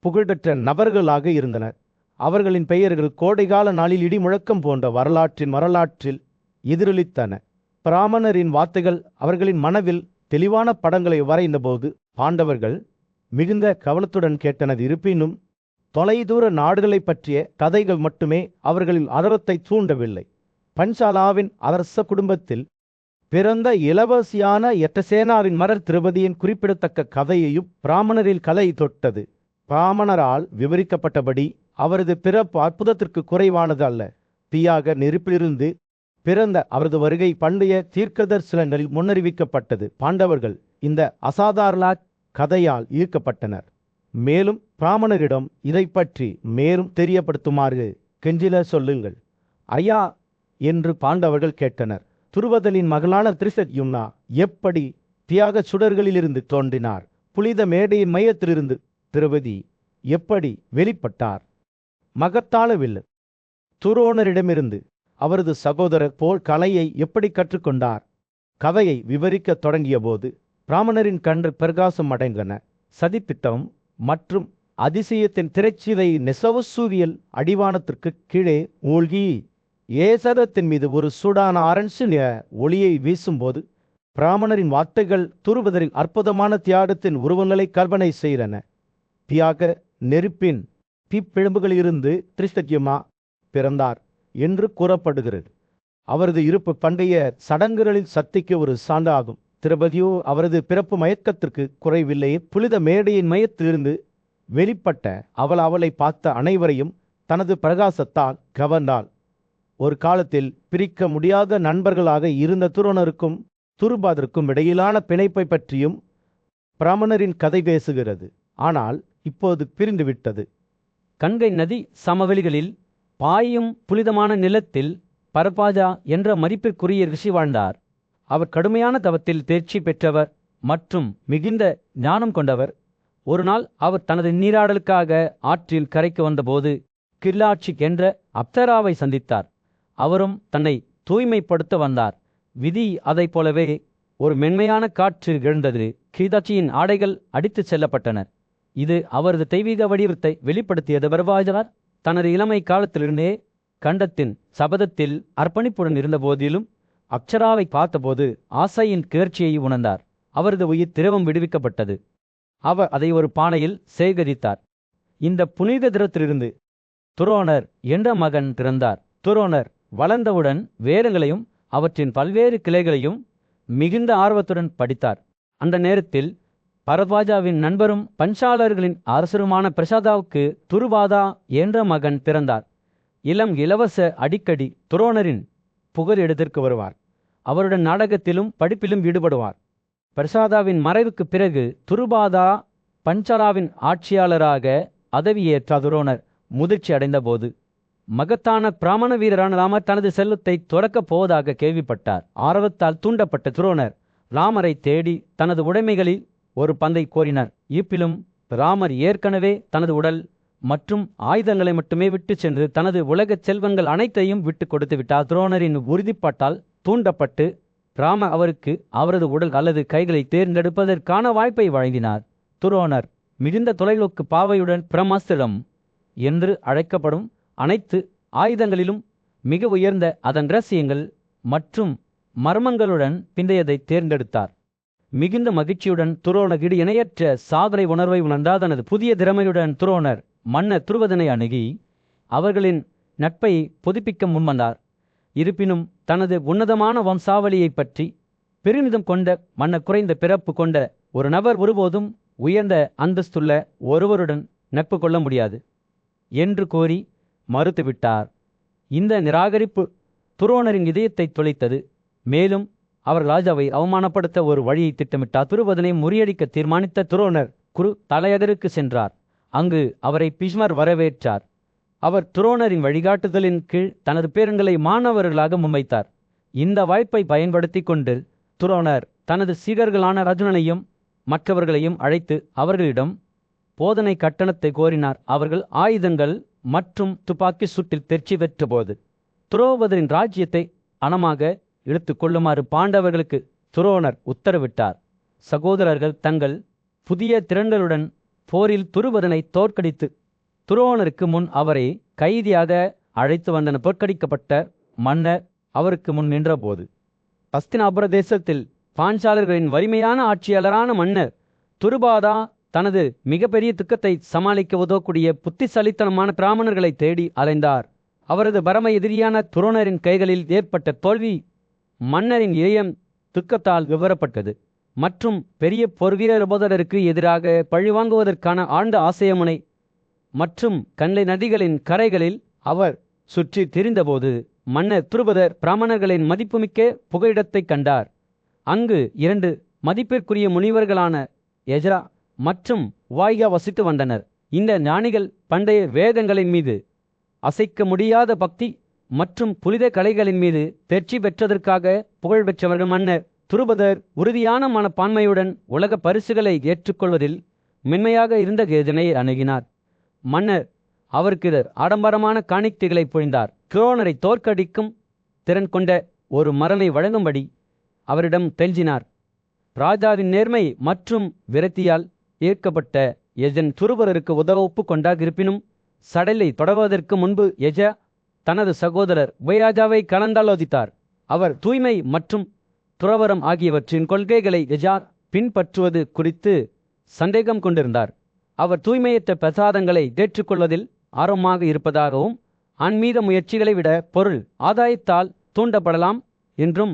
புகழ்பெற்ற நபர்களாக இருந்தனர். அவர்களின் பெயர்கள் கோடைகால நாளில் இடி முழக்கம் போன்ற வரலாற்றில் எதிரொலித்தன. பிராமணரின் வார்த்தைகள் அவர்களின் மனதில் தெளிவான படங்களை வரைந்தபோது பாண்டவர்கள் மிகுந்த கவனத்துடன் கேட்டனர். இருப்பினும் தொலைதூர நாடுகளை பற்றிய கதைகள் மட்டுமே அவர்களின் ஆதரத்தை தூண்டவில்லை. பஞ்சாலாவின் அரச குடும்பத்தில் பிறந்த இளவரசியான எட்டசேனாரின் மலர் திரௌபதியின் குறிப்பிடத்தக்க கதையையும் பிராமணரில் கதை தொட்டது. பிராமணரால் விவரிக்கப்பட்டபடி அவரது பிறப்பு அற்புதத்திற்கு குறைவானது அல்ல. தீயாக நெருப்பிலிருந்து பிறந்த அவரது வருகை பண்டைய தீர்க்கதரிசனங்களில் முன்னறிவிக்கப்பட்டது. பாண்டவர்கள் இந்த அசாதாரண கதையால் ஈர்க்கப்பட்டனர். மேலும் பிராமணரிடம் இதை பற்றி மேலும் தெரியப்படுத்துமாறு கெஞ்சில சொல்லுங்கள் ஐயா என்று பாண்டவர்கள் கேட்டனர். துருவதனின் மகளான திரிசத்யும்னா எப்படி தியாக சுடர்களிலிருந்து தோன்றினார்? புனித மேடையின் மையத்திலிருந்து திரௌபதி எப்படி வெளிப்பட்டார்? மகத்தான வில்லன் துரோணரிடமிருந்து அவரது சகோதரர் போல் கலையை எப்படி கற்றுக்கொண்டார்? கதையை விவரிக்க தொடங்கிய போது பிராமணரின் கண்கள் பிரகாசம் அடைந்தன. சதித்திட்டம் மற்றும் அதிசயத்தின் திரைச்சீலை நெசவு சூரியல் அடிவானத்திற்கு கீழே மூழ்கி ஏசதத்தின் மீது ஒரு சூடான ஆரஞ்சு ஒளியை வீசும்போது பிராமணரின் வார்த்தைகள் துருவதரின் அற்புதமான தியாகத்தின் உருவங்களை கற்பனை செய்தன. தியாக நெருப்பின் தீப்பிழம்புகளிலிருந்து திரிசத்யுமா பிறந்தார் என்று கூறப்படுகிறது. அவரது இருப்பு பண்டைய சடங்குகளில் சக்திக்கு ஒரு சான்றாகும். திரௌபதியோ அவரது பிறப்பு மயக்கத்திற்கு குறைவில்லை. புனித மேடையின் மையத்திலிருந்து வெளிப்பட்ட அவளை பார்த்த அனைவரையும் தனது பிரகாசத்தால் கவர்ந்தாள். ஒரு காலத்தில் பிரிக்க முடியாத நண்பர்களாக இருந்த துரோணருக்கும் துருபாதருக்கும் இடையிலான பிணைப்பை பற்றியும் பிராமணரின் கதை பேசுகிறது. ஆனால் இப்போது பிரிந்துவிட்டது. கங்கை நதி சமவெளிகளில் பாயும் புனிதமான நிலத்தில் பரபாஜா என்ற மதிப்பிற்குரிய ரிஷி வாழ்ந்தார். அவர் கடுமையான தவத்தில் தேர்ச்சி பெற்றவர் மற்றும் மிகுந்த ஞானம் கொண்டவர். ஒரு நாள் அவர் தனது நீராடலுக்காக ஆற்றில் கரைக்கு வந்தபோது கிர்லாட்சிக் என்ற அப்சராவை சந்தித்தார். அவரும் தன்னை தூய்மைப்படுத்த வந்தார். விதி அதைப் போலவே ஒரு மென்மையான காற்று எழுந்தது. கிர்லாட்சியின் ஆடைகள் அடித்துச் செல்லப்பட்டன. இது அவரது தெய்வீக வடிவத்தை வெளிப்படுத்தியது. பரபாஜார் தனது இளமை காலத்திலிருந்தே கண்டத்தின் சபதத்தில் அர்ப்பணிப்புடன் இருந்த போதிலும் அப்சராவை பார்த்தபோது ஆசையின் கிளர்ச்சியை உணர்ந்தார். அவரது உயிர் திரவம் விடுவிக்கப்பட்டது. அவர் அதை ஒரு பானையில் சேகரித்தார். இந்த புனித திரத்திலிருந்து துரோணர் என்ற மகன் பிறந்தார். துரோணர் வளர்ந்தவுடன் வேதங்களையும் அவற்றின் பல்வேறு கிளைகளையும் மிகுந்த ஆர்வத்துடன் படித்தார். அந்த நேரத்தில் பரத்வாஜாவின் நண்பரும் பஞ்சாலர்களின் அரசருமான பிரசாதாவுக்கு துருபாதா என்ற மகன் பிறந்தார். இளவரச அடிக்கடி துரோணரின் புகலிடத்திற்கு வருவார். அவருடன் நாடகத்திலும் படிப்பிலும் ஈடுபடுவார். பிரசாதாவின் மறைவுக்கு பிறகு துருபாதா பஞ்சாலாவின் ஆட்சியாளராக பதவியேற்ற துரோணர் முதிர்ச்சி அடைந்தபோது மகத்தான பிராமண வீரரான ராமர் தனது செல்வத்தை துறக்கப் போவதாக கேள்விப்பட்டார். ஆர்வத்தால் தூண்டப்பட்ட துரோணர் ராமரை தேடி தனது உடைமைகளில் ஒரு பந்தை கோரினார். இருப்பினும் ராமர் ஏற்கனவே தனது உடல் மற்றும் ஆயுதங்களை மட்டுமே விட்டு சென்று தனது உலகச் செல்வங்கள் அனைத்தையும் விட்டு கொடுத்து விட்டார். துரோணரின் உறுதிப்பாட்டால் தூண்டப்பட்டு ராமர் அவருக்கு அவரது உடல் அல்லது கைகளை தேர்ந்தெடுப்பதற்கான வாய்ப்பை வழங்கினார். துரோணர் மிகுந்த தொலைநோக்கு பாவையுடன் பிரம்மாஸ்திரம் என்று அழைக்கப்படும் அனைத்து ஆயுதங்களிலும் மிக உயர்ந்த அதன் ரகசியங்கள் மற்றும் மர்மங்களுடன் பிந்தையதை தேர்ந்தெடுத்தார். மிகுந்த மகிழ்ச்சியுடன் துரோணர் இணையற்ற சாதனை உணர்வை உணர்ந்தார். தனது புதிய திறமையுடன் துரோணர் மன்னர் துருபதனை அணுகி அவர்களின் நட்பை புதுப்பிக்க முன்வந்தார். இருப்பினும் தனது உன்னதமான வம்சாவளியை பற்றி பெருமிதம் கொண்ட மன்னர் குறைந்த பிறப்பு கொண்ட ஒரு நபர் ஒருபோதும் உயர்ந்த அந்தஸ்துள்ள ஒருவருடன் நட்பு கொள்ள முடியாது என்று கூறி மறுத்துவிட்டார். இந்த நிராகரிப்பு துரோணரின் இதயத்தை தொலைத்தது. மேலும் அவர் ராஜாவை அவமானப்படுத்த ஒரு வழியை திட்டமிட்டார். துருபதனை முறியடிக்க தீர்மானித்த துரோணர் குரு தலையகருக்கு சென்றார். அங்கு அவரை பீஷ்மர் வரவேற்றார். அவர் துரோணரின் வழிகாட்டுதலின் கீழ் தனது பேரன்களை மாணவர்களாக முன்வைத்தார். இந்த வாய்ப்பை பயன்படுத்தி கொண்டு துரோணர் தனது சீடர்களான அர்ஜுனனையும் மற்றவர்களையும் அழைத்து அவர்களிடம் போதனை கட்டணத்தை கோரினார். அவர்கள் ஆயுதங்கள் மற்றும் துப்பாக்கி சூட்டில் தேர்ச்சி பெற்றபோது துரோபதரின் ராஜ்யத்தை அணமாக இழுத்து கொள்ளுமாறு பாண்டவர்களுக்கு துரோணர் உத்தரவிட்டார். சகோதரர்கள் தங்கள் புதிய திறன்களுடன் போரில் துருபதனை தோற்கடித்து துரோணருக்கு முன் அவரை கைதியாக அழைத்து வந்தனர். தோற்கடிக்கப்பட்ட மன்னர் அவருக்கு முன் நின்றபோது ஹஸ்தினாபுர தேசத்தில் பாஞ்சாலர்களின் வலிமையான ஆட்சியாளரான மன்னர் துருபாதா தனது மிகப்பெரிய துக்கத்தை சமாளிக்க உதவக்கூடிய புத்திசாலித்தனமான பிராமணர்களை தேடி அலைந்தார். அவரது பரம எதிரியான துரோணரின் கைகளில் ஏற்பட்ட தோல்வி மன்னரின் இதயம் துக்கத்தால் விவரப்பட்டது மற்றும் பெரிய போர்வீரர் போதருக்கு எதிராக பழிவாங்குவதற்கான ஆழ்ந்த ஆசையமுனை மற்றும் கண்லை நதிகளின் கரைகளில் அவர் சுற்றி திரிந்தபோது மன்னர் துருபதர் பிராமணர்களின் மதிப்புமிக்க புகையிடத்தை கண்டார். அங்கு 2 மதிப்பிற்குரிய முனிவர்களான எஜரா மற்றும் வாய்கா வசித்து வந்தனர். இந்த ஞானிகள் பண்டைய வேதங்களின் மீது அசைக்க முடியாத பக்தி மற்றும் புனித கலைகளின் மீது தேர்ச்சி பெற்றதற்காக புகழ் பெற்றவர்கள். மன்னர் துருபதர் உறுதியான மனப்பான்மையுடன் உலக பரிசுகளை ஏற்றுக்கொள்வதில் மென்மையாக இருந்த கேதனை அணுகினார். மன்னர் அவருக்கு ஆடம்பரமான காணிக்கைகளை பொழிந்தார். துரோணரை தோற்கடிக்கும் திறன் கொண்ட ஒரு மரலை வழங்கும்படி அவரிடம் தெஞ்சினார். ராஜாவின் நேர்மை மற்றும் விரக்தியால் ஈர்க்கப்பட்ட எஜன் துருபதருக்கு உதவ ஒப்புக்கொண்டார். இருப்பினும் சடலை தொடர்வதற்கு முன்பு எஜா தனது சகோதரர் உபயராஜாவை கலந்தாலோசித்தார். அவர் தூய்மை மற்றும் துறவரம் ஆகியவற்றின் கொள்கைகளை எஜா பின்பற்றுவது குறித்து சந்தேகம் கொண்டிருந்தார். அவர் தூய்மையற்ற பிரசாதங்களை ஏற்றுக்கொள்வதில் ஆர்வமாக இருப்பதாகவும் ஆன்மீக முயற்சிகளை விட பொருள் ஆதாயத்தால் தூண்டப்படலாம் என்றும்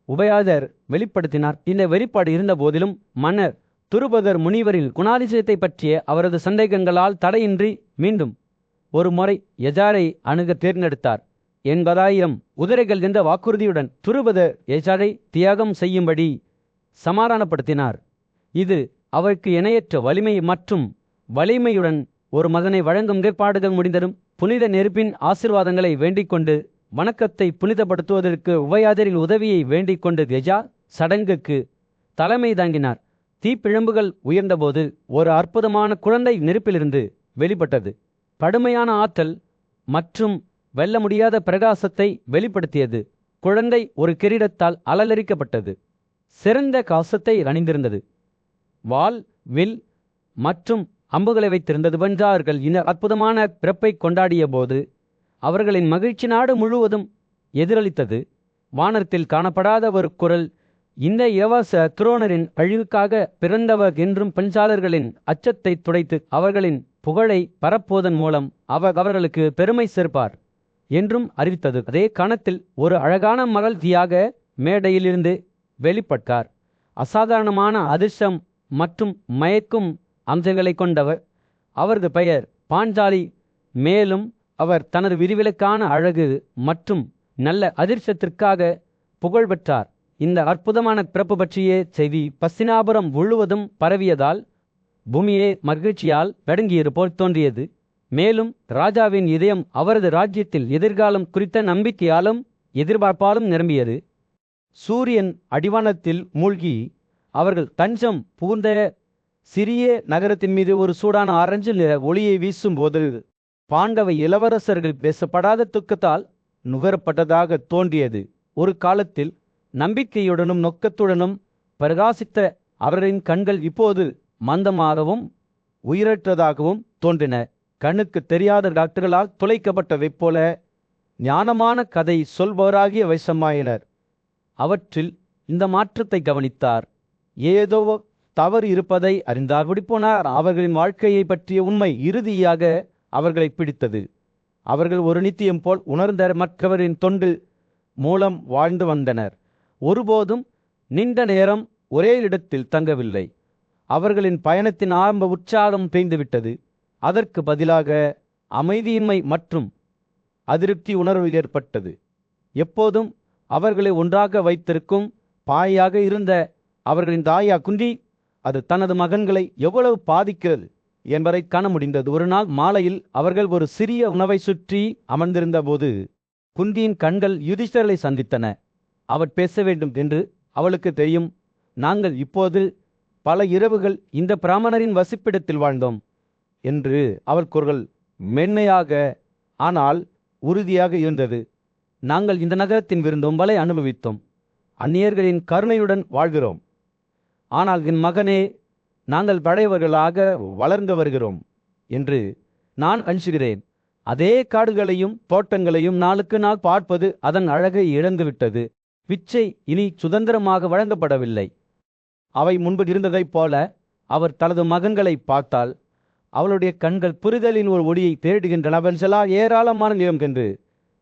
உபயாதர் வெளிப்படுத்தினார். இந்த வெளிப்பாடு இருந்த போதிலும் மன்னர் துருபதர் முனிவரின் குணாதிசயத்தை பற்றிய அவரது சந்தேகங்களால் தடையின்றி மீண்டும் ஒரு முறை எஜாரை அணுக தேர்ந்தெடுத்தார். 80,000 குதிரைகள் என்ற வாக்குறுதியுடன் துருபதர் எஜாரை தியாகம் செய்யும்படி சமாதானப்படுத்தினார். இது அவருக்கு இணையற்ற வலிமை மற்றும் வலிமையுடன் ஒரு மகனை வழங்கும் ஏற்பாடுகள் முடிந்ததும் புனித நெருப்பின் ஆசீர்வாதங்களை வேண்டிக் கொண்டு வணக்கத்தை புனிதப்படுத்துவதற்கு உபயாதரின் உதவியை வேண்டிக் கொண்டு எஜா சடங்குக்கு தலைமை தாங்கினார். தீப்பிழம்புகள் உயர்ந்தபோது ஒரு அற்புதமான குழந்தை நெருப்பிலிருந்து வெளிப்பட்டது. கடுமையான ஆற்றல் மற்றும் வெல்ல முடியாத பிரகாசத்தை வெளிப்படுத்தியது. குழந்தை ஒரு கிரீடத்தால் அலங்கரிக்கப்பட்டது. சிறந்த கவசத்தை அணிந்திருந்தது. வாள், வில் மற்றும் அம்புகளை வைத்திருந்தது. வென்றார்கள். இந்த அற்புதமான பிறப்பை கொண்டாடிய போது அவர்களின் மகிழ்ச்சி நாடு முழுவதும் எதிரொலித்தது. வானத்தில் காணப்படாத ஒரு குரல், இந்த இலவச துரோணரின் அழிவுக்காக பிறந்தவர் என்றும் பஞ்சாளர்களின் அச்சத்தை துடைத்து அவர்களின் புகழை பரப்புவதன் மூலம் அவர்களுக்கு பெருமை சேர்ப்பார் என்றும் அறிவித்தது. அதே கணத்தில் ஒரு அழகான மகள் தியாக மேடையிலிருந்து வெளிப்பட்டார். அசாதாரணமான அதிர்ஷ்டம் மற்றும் மயக்கும் அம்சங்களை கொண்டவர். அவரது பெயர் பாஞ்சாலி. மேலும் அவர் தனது விதிவிலக்கான அழகு மற்றும் நல்ல அதிர்ஷ்டத்திற்காக புகழ் பெற்றார். இந்த அற்புதமான பிறப்பு பற்றிய செய்தி பஸ்தினாபுரம் முழுவதும் பரவியதால் பூமியே மகிழ்ச்சியால் நடுங்கியது போல் தோன்றியது. மேலும் ராஜாவின் இதயம் அவரது ராஜ்யத்தில் எதிர்காலம் குறித்த நம்பிக்கையாலும் எதிர்பார்ப்பாலும் நிரம்பியது. சூரியன் அடிவானத்தில் மூழ்கி அவர்கள் தஞ்சம் புகுந்த சிறிய நகரத்தின் மீது ஒரு சூடான ஆரஞ்சு நிற ஒளியை வீசும்போது பாண்டவ இளவரசர்கள் பேசப்படாத துக்கத்தால் நுகரப்பட்டதாக தோன்றியது. ஒரு காலத்தில் நம்பிக்கையுடனும் நோக்கத்துடனும் பிரகாசித்த அவரின் கண்கள் இப்போது மந்தமாகவும் உயிரற்றதாகவும் தோன்றின. கண்ணுக்கு தெரியாத டாக்டர்களால் துளைக்கப்பட்டதைப் போல ஞானமான கதை சொல்பவராகிய வைசமாயினர் அவற்றில் இந்த மாற்றத்தை கவனித்தார். ஏதோ தவறு இருப்பதை அறிந்தார். விடுப்போனார். அவர்களின் வாழ்க்கையை பற்றிய உண்மை இறுதியாக அவர்களை பிடித்தது. அவர்கள் ஒரு நித்தியம் போல் உணர்ந்த மற்றவரின் தொண்டு மூலம் வாழ்ந்து வந்தனர். ஒருபோதும் நீண்ட நேரம் ஒரே இடத்தில் தங்கவில்லை. அவர்களின் பயணத்தின் ஆரம்ப உற்சாகம் தேய்ந்துவிட்டது. அதற்கு பதிலாக அமைதியின்மை மற்றும் அதிருப்தி உணர்வு ஏற்பட்டது. எப்போதும் அவர்களை ஒன்றாக வைத்திருக்கும் பாயாக இருந்த அவர்களின் தாயா குந்தி அது தனது மகன்களை எவ்வளவு பாதிக்கிறது என்பதை காண முடிந்தது. ஒரு நாள் மாலையில் அவர்கள் ஒரு சிறிய உணவை சுற்றி அமர்ந்திருந்த போது குந்தியின் கண்கள் யுதிஷ்டரை சந்தித்தன. அவர் பேச வேண்டும் என்று அவளுக்கு தெரியும். நாங்கள் இப்போது பல இரவுகள் இந்த பிராமணரின் வசிப்பிடத்தில் வாழ்ந்தோம் என்று அவர் குரல் மென்மையாக ஆனால் உறுதியாக இருந்தது. நாங்கள் இந்த நகரத்தின் விருந்தோம்பலை அனுபவித்தோம். அந்நியர்களின் கருணையுடன் வாழ்கிறோம். ஆனால் என் மகனே, நாங்கள் பழையவர்களாக வளர்ந்து வருகிறோம் என்று நான் அஞ்சுகிறேன். அதே காடுகளையும் தோட்டங்களையும் நாளுக்கு நாள் பார்ப்பது அதன் அழகை இழந்துவிட்டது. பிச்சை இனி சுதந்திரமாக வழங்கப்படவில்லை. அவை முன்பு இருந்ததைப் போல. அவர் தனது மகன்களை பார்த்தால் அவளுடைய கண்கள் புரிதலின் ஒரு ஒளியை தேடுகின்றன. அவன்சலா ஏராளமான நிலம் என்று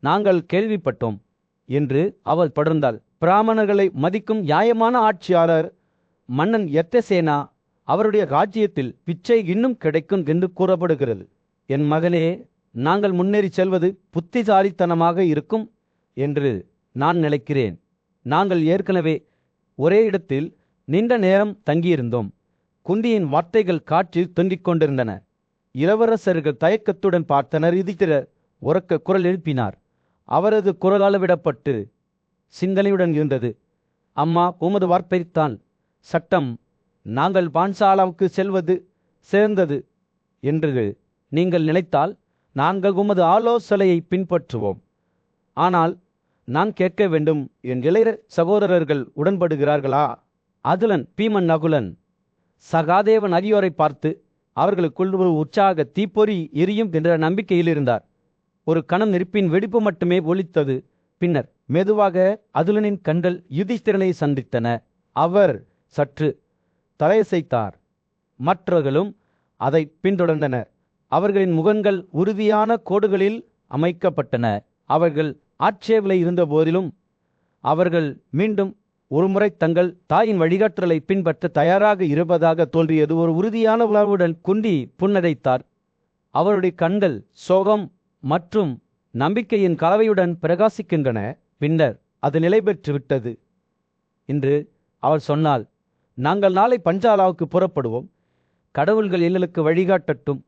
நாங்கள் கேள்விப்பட்டோம் என்று அவள் தொடர்ந்தாள். பிராமணர்களை மதிக்கும் நியாயமான ஆட்சியாளர் மன்னன் எத்தசேனா அவருடைய ராஜ்யத்தில் பிச்சை இன்னும் கிடைக்கும் என்று கூறப்படுகிறது. என் மகனே, நாங்கள் முன்னேறி செல்வது புத்திசாலித்தனமாக இருக்கும் என்று நான் நினைக்கிறேன். நாங்கள் ஏற்கனவே ஒரே இடத்தில் நீண்ட நேரம் தங்கியிருந்தோம். குந்தியின் வார்த்தைகள் காற்றில் தொங்கிக் கொண்டிருந்தன. இளவரசர்கள் தயக்கத்துடன் பார்த்தனர். யுதிஷ்டிரர் உரக்க குரல் எழுப்பினார். அவரது குரல் அளவிடப்பட்டு சிந்தனையுடன் இருந்தது. அம்மா, உமது வார்த்தைத்தான் சட்டம். நாங்கள் பான்சாலாவுக்கு செல்வது சேர்ந்தது என்று நீங்கள் நினைத்தால் நாங்கள் உமது ஆலோசனையை பின்பற்றுவோம். ஆனால் நான் கேட்க வேண்டும், என் இளைய சகோதரர்கள் உடன்படுகிறார்களா? அதுலன், பீமன், நகுலன், சகாதேவன் ஆகியோரை பார்த்து அவர்களுக்குள் ஒரு உற்சாக தீப்பொறி எரியும் என்ற நம்பிக்கையில் இருந்தார். ஒரு கணம் நெருப்பின் வெடிப்பு மட்டுமே ஒலித்தது. பின்னர் மெதுவாக அதுலனின் கண்கள் யுதிஷ்டிரனை சந்தித்தன. அவர் சற்று தலையசைத்தார். மற்றவர்களும் அதை பின்தொடர்ந்தனர். அவர்களின் முகங்கள் உறுதியான கோடுகளில் அமைக்கப்பட்டன. அவர்கள் ஆட்சேபனை இருந்த போதிலும் அவர்கள் மீண்டும் ஒருமுறை தங்கள் தாயின் வழிகாட்டுதலை பின்பற்ற தயாராக இருப்பதாக தோன்றியது. ஒரு உறுதியான உணர்வுடன் குந்தி புன்னகைத்தார். அவருடைய கண்கள் சோகம் மற்றும் நம்பிக்கையின் கலவையுடன் பிரகாசிக்கின்றன. பின்னர் அது நிலை பெற்று விட்டது என்று அவள் சொன்னாள். நாங்கள் நாளை பஞ்சாலாவுக்கு புறப்படுவோம். கடவுள்கள் எங்களுக்கு வழிகாட்டட்டும்.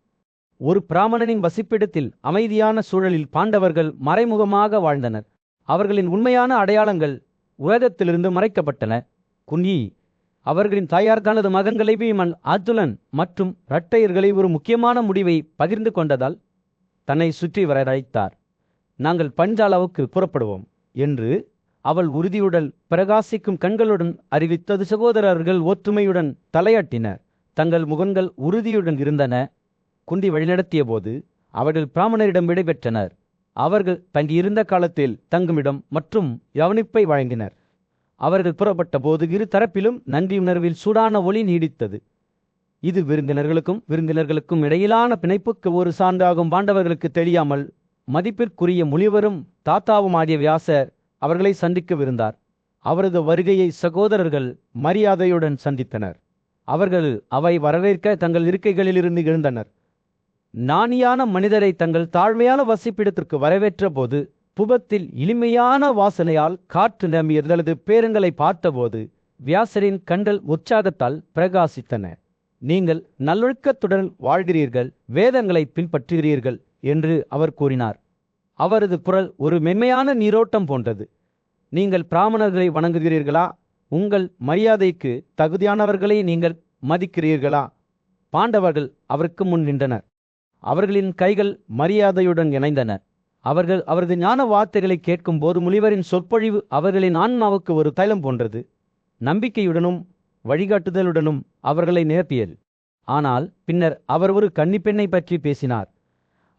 ஒரு பிராமணனின் வசிப்பிடத்தில் அமைதியான சூழலில் பாண்டவர்கள் மறைமுகமாக வாழ்ந்தனர். அவர்களின் உண்மையான அடையாளங்கள் உலகத்திலிருந்து மறைக்கப்பட்டன. குந்தி அவர்களின் தாயார் தனது மகன்களை பீமன், அதுலன் மற்றும் இரட்டையர்களை ஒரு முக்கியமான முடிவை பகிர்ந்து கொண்டதால் தன்னை சுற்றி வர அழைத்தார். நாங்கள் பஞ்சாலாவுக்கு புறப்படுவோம் என்று அவள் உறுதியுடன் பிரகாசிக்கும் கண்களுடன் அறிவித்தது. சகோதரர்கள் ஒற்றுமையுடன் தலையாட்டினர். தங்கள் முகங்கள் உறுதியுடன் இருந்தன. குந்தி வழிநடத்திய போது அவர்கள் பிராமணரிடம் விடைபெற்றனர். அவர்கள் தங்கியிருந்த காலத்தில் தங்குமிடம் மற்றும் கவனிப்பை வழங்கினர். அவர்கள் புறப்பட்ட போது இரு தரப்பிலும் நன்றியுணர்வில் சூடான ஒளி நீடித்தது. இது விருந்தினர்களுக்கும் இடையிலான பிணைப்புக்கு ஒரு சான்றாகும். பாண்டவர்களுக்கு தெரியாமல் மதிப்பிற்குரிய முனிவரும் தாத்தாவும் ஆகிய வியாசர் அவர்களை சந்திக்கவிருந்தார். அவரது வருகையை சகோதரர்கள் மரியாதையுடன் சந்தித்தனர். அவர்கள் அவை வரவேற்க தங்கள் இருக்கைகளிலிருந்து எழுந்தனர். ஞானியான மனிதரை தங்கள் தாழ்மையான வசிப்பிடத்திற்கு வரவேற்ற போது புபத்தில் இனிமையான வாசனையால் காற்று நிரம்பியதளது பேரங்களை பார்த்தபோது வியாசரின் கண்கள் உற்சாகத்தால் பிரகாசித்தன. நீங்கள் நல்லொழுக்கத்துடன் வாழ்கிறீர்கள், வேதங்களை பின்பற்றுகிறீர்கள் என்று அவர் கூறினார். அவரது குரல் ஒரு மென்மையான நீரோட்டம் போன்றது. நீங்கள் பிராமணர்களை வணங்குகிறீர்களா? உங்கள் மரியாதைக்கு தகுதியானவர்களை நீங்கள் மதிக்கிறீர்களா? பாண்டவர்கள் அவருக்கு முன் நின்றனர். அவர்களின் கைகள் மரியாதையுடன் இணைந்தன. அவர்கள் அவரது ஞான வார்த்தைகளை கேட்கும் போது முனிவரின் சொற்பொழிவு அவர்களின் ஆன்மாவுக்கு ஒரு தைலம் போன்றது. நம்பிக்கையுடனும் வழிகாட்டுதலுடனும் அவர்களை நிரப்பியது. ஆனால் பின்னர் அவர் ஒரு கன்னிப்பெண்ணை பற்றி பேசினார்.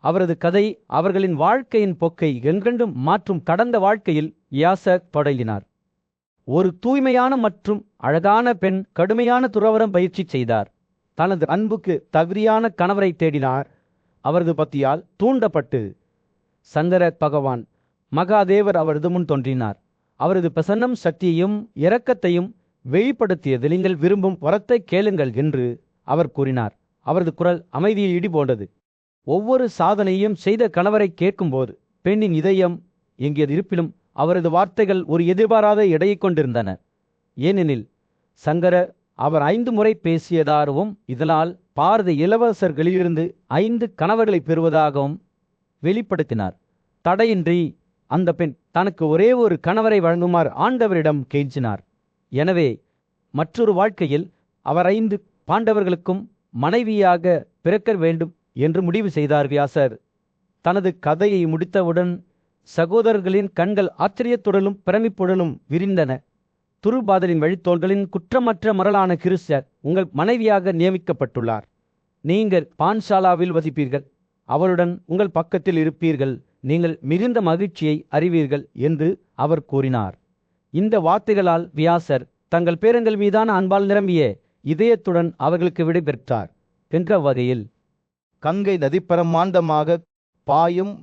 அவரது கதை அவர்களின் வாழ்க்கையின் போக்கை என்றென்றும் மாற்றும். கடந்த வாழ்க்கையில் வியாசர் தொடங்கினார். ஒரு தூய்மையான மற்றும் அழகான பெண் கடுமையான துறவரம் பயிற்சி செய்தார். தனது அன்புக்கு தகுதியான கணவரை தேடினார். அவரது பத்தியால் தூண்டப்பட்டு சங்கர பகவான் மகாதேவர் அவரது முன் தோன்றினார். அவரது பிரசன்னம் சக்தியையும் இரக்கத்தையும் வெளிப்படுத்தியது. நீங்கள் விரும்பும் வரத்தை கேளுங்கள் என்று அவர் கூறினார். அவரது குரல் அமைதியில் இடி போன்றது. ஒவ்வொரு சாதனையும் செய்த கணவரை கேட்கும்போது பெண்ணின் இதயம் எங்கியது. இருப்பினும் அவரது வார்த்தைகள் ஒரு எதிர்பாராத எடையை கொண்டிருந்தன. ஏனெனில் சங்கரர் அவர் 5 முறை பேசியதாகவும் இதனால் பாரத இளவரசர்களிலிருந்து 5 கணவர்களை பெறுவதாகவும் வெளிப்படுத்தினார். தடையின்றி அந்த பெண் தனக்கு ஒரே ஒரு கணவரை வழங்குமாறு ஆண்டவரிடம் கெஞ்சினார். எனவே மற்றொரு வாழ்க்கையில் அவர் 5 பாண்டவர்களுக்கும் மனைவியாக பிறக்க வேண்டும் என்று முடிவு செய்தார். வியாசர் தனது கதையை முடித்தவுடன் சகோதரர்களின் கண்கள் ஆச்சரியத்துடனும் பிரமிப்புடனும் விரிந்தன. துருபாதரின் வழித்தோள்களின் குற்றமற்ற மரலான கிருஷ்ணர் உங்கள் மனைவியாக நியமிக்கப்பட்டுள்ளார். நீங்கள் பான்சாலாவில் வசிப்பீர்கள், அவருடன் உங்கள் பக்கத்தில் இருப்பீர்கள், நீங்கள் மிகுந்த மகிழ்ச்சியை அறிவீர்கள் என்று அவர் கூறினார். இந்த வார்த்தைகளால் வியாசர் தங்கள் பேரங்கள் மீதான அன்பால் நிரம்பிய இதயத்துடன் அவர்களுக்கு விடைபெற்றார். என்ற வகையில் கங்கை நதிப்பரமாண்டமாக பாயும்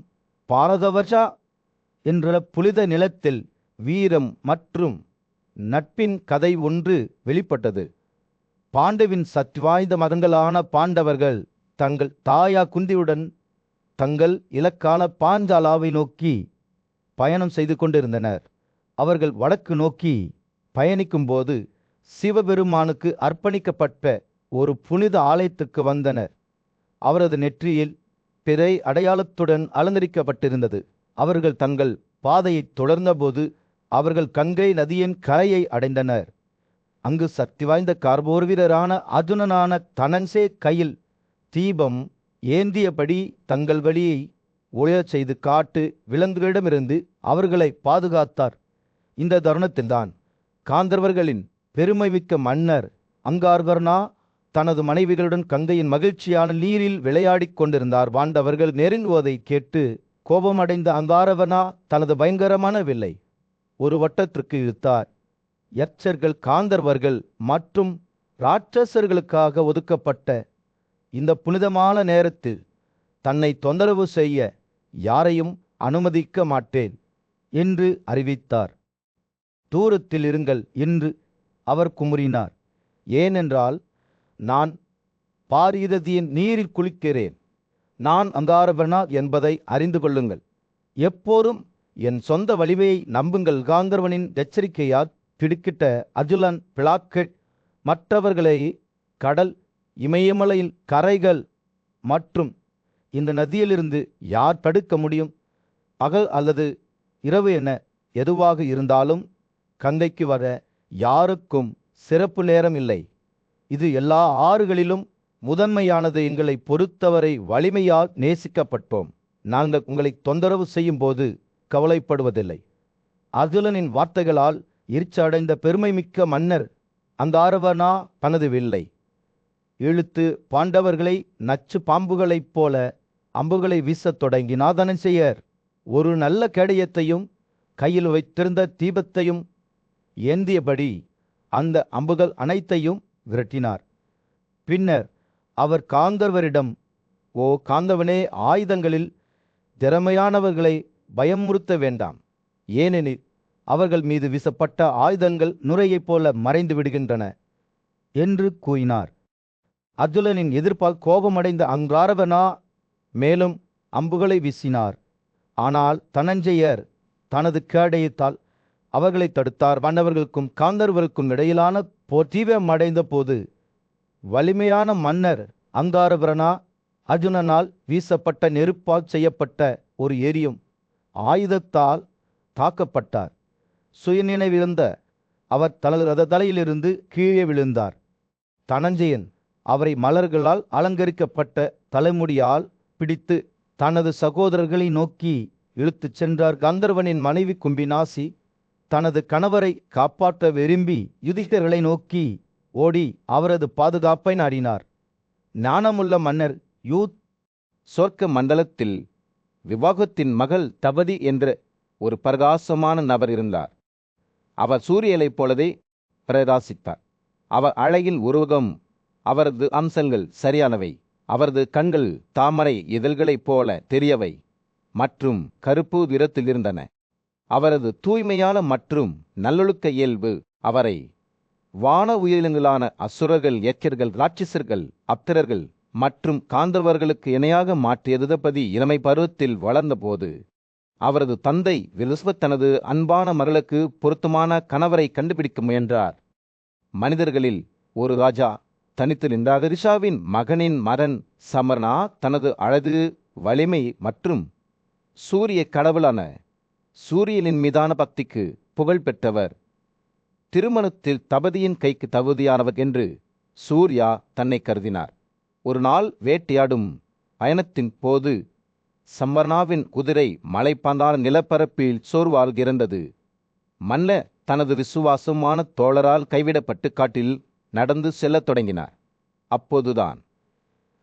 பாரதவர்ஷா என்ற புனித நிலத்தில் வீரம் மற்றும் நட்பின் கதை ஒன்று வெளிப்பட்டது. பாண்டவின் சக்தி வாய்ந்த மதங்களான பாண்டவர்கள் தங்கள் தாயா குந்தியுடன் தங்கள் இலக்கான பாஞ்சாலாவை நோக்கி பயணம் செய்து கொண்டிருந்தனர். அவர்கள் வடக்கு நோக்கி பயணிக்கும்போது சிவபெருமானுக்கு அர்ப்பணிக்கப்பட்ட ஒரு புனித ஆலயத்துக்கு வந்தனர். அவரது நெற்றியில் பிறை அடையாளத்துடன் அலங்கரிக்கப்பட்டிருந்தது. அவர்கள் தங்கள் பாதையை தொடர்ந்தபோது அவர்கள் கங்கை நதியின் கரையை அடைந்தனர். அங்கு சக்தி வாய்ந்த கார்போர் வீரரான அர்ஜுனனான தனன்சே கையில் தீபம் ஏந்தியபடி தங்கள் வழியை ஒளியச் செய்து காட்டு விலங்குகளிடமிருந்து அவர்களை பாதுகாத்தார். இந்த தருணத்தில்தான் காந்தர்வர்களின் பெருமைமிக்க மன்னர் அங்கார்வர்ணா தனது மனைவிகளுடன் கங்கையின் மகிழ்ச்சியான நீரில் விளையாடிக் கொண்டிருந்தார். பாண்டவர்கள் நெருங்குவதை கேட்டு கோபமடைந்த அங்காரவர்ணா தனது பயங்கரமான வில்லை ஒரு வட்டத்திற்கு இழுத்தார். யட்சர்கள், காந்தர்வர்கள் மற்றும் இராட்சசர்களுக்காக ஒதுக்கப்பட்ட இந்த புனிதமான நேரத்தில் தன்னை தொந்தரவு செய்ய யாரையும் அனுமதிக்க மாட்டேன் என்று அறிவித்தார். தூரத்தில் இருங்கள் என்று அவர் குமுறினார். ஏனென்றால் நான் பாரீரதியின் நீரில் குளிக்கிறேன். நான் அங்காரவர்ணா என்பதை அறிந்து கொள்ளுங்கள். எப்போதும் என் சொந்த வலிமையை நம்புங்கள். காந்தர்வனின் எச்சரிக்கையால் திடுக்கிட்ட அர்ஜுனன், பிளாக்கெட் மற்றவர்களை கடல், இமயமலையின் கரைகள் மற்றும் இந்த நதியிலிருந்து யார் தடுக்க முடியும்? பகல் அல்லது இரவு என எதுவாக இருந்தாலும் கங்கைக்கு வர யாருக்கும் சிறப்பு நேரம் இல்லை. இது எல்லா ஆறுகளிலும் முதன்மையானது. எங்களை பொறுத்தவரை வலிமையால் நேசிக்கப்பட்டோம். நாங்கள் உங்களை தொந்தரவு செய்யும் போது கவலைப்படுவதில்லை. அதுலனின் வார்த்தைகளால் எரிச்சடைந்த பெருமைமிக்க மன்னர் அங்காரவனா தனது வில்லை இழுத்து பாண்டவர்களை நச்சு பாம்புகளைப் போல அம்புகளை வீசத் தொடங்கினார். தனஞ்செயர் ஒரு நல்ல கேடயத்தையும் கையில் வைத்திருந்த தீபத்தையும் ஏந்தியபடி அந்த அம்புகள் அனைத்தையும் விரட்டினார். பின்னர் அவர் காந்தர்வரிடம், ஓ காந்தவனே, ஆயுதங்களில் திறமையானவர்களை பயமுறுத்த வேண்டாம். ஏனெனில் அவர்கள் மீது வீசப்பட்ட ஆயுதங்கள் நுரையைப் போல மறைந்து விடுகின்றன என்று கூறினார். அர்ஜுனனின் எதிர்ப்பால் கோபமடைந்த அங்காரவனா மேலும் அம்புகளை வீசினார். ஆனால் தனஞ்செயர் தனது கேடயத்தால் அவர்களை தடுத்தார். பாண்டவர்களுக்கும் காந்தர்வருக்கும் இடையிலான போர் தீவிரமடைந்த போது வலிமையான மன்னர் அங்காரவரனா அர்ஜுனனால் வீசப்பட்ட நெருப்பால் செய்யப்பட்ட ஒரு எரியும் ஆயுதத்தால் தாக்கப்பட்டார். சுயநினைவிருந்த அவர் தனது தலையிலிருந்து கீழே விழுந்தார். தனஞ்செயன் அவரை மலர்களால் அலங்கரிக்கப்பட்ட தலைமுடியால் பிடித்து தனது சகோதரர்களை நோக்கி இழுத்துச் சென்றார். கந்தர்வனின் மனைவி கும்பினாசி தனது கணவரை காப்பாற்ற விரும்பி யுதிஷ்டர்களை நோக்கி ஓடி அவரது பாதுகாப்பை நாடினார். ஞானமுள்ள மன்னர் யூத் சொர்க்க மண்டலத்தில் விவாகத்தின் மகள் தபதி என்ற ஒரு பிரகாசமான நபர் இருந்தார். அவர் சூரியனைப் போலவே பிரகாசித்தார். அவர் அழகில் உருவகம், அவரது அம்சங்கள் சரியானவை. அவரது கண்கள் தாமரை இதழ்களைப் போல தெரியவை மற்றும் கருப்பு நிறத்தில் இருந்தன. அவரது தூய்மையான மற்றும் நல்லொழுக்க இயல்பு அவரை வான உயிரினங்களான அசுரர்கள், யக்கர்கள், ராட்சசர்கள், அப்தரர்கள் மற்றும் காந்தர்வர்களுக்கு இணையாக மாற்றியது. பதி இளமை பருவத்தில் வளர்ந்தபோது அவரது தந்தை விருஸ்பத் தனது அன்பான மகளுக்கு பொருத்தமான கணவரை கண்டுபிடிக்க முயன்றார். மனிதர்களில் ஒரு ராஜா தனித்து நின்றார். ரிஷாவின் மகனின் மகன் சமர்னா தனது அழகு, வலிமை மற்றும் சூரிய கடவுளான சூரியனின் மீதான பக்திக்கு புகழ் பெற்றவர். திருமணத்தில் தபதியின் கைக்கு தகுதியானவர் என்று சூர்யா தன்னை கருதினார். ஒரு நாள் வேட்டையாடும் பயணத்தின் போது சம்மர்னாவின் குதிரை மலைப்பாந்தான நிலப்பரப்பில் சோர்வால் இறந்தது. மன்ன தனது விசுவாசமான தோழரால் கைவிடப்பட்டு காட்டில் நடந்து செல்லத் தொடங்கினார். அப்போதுதான்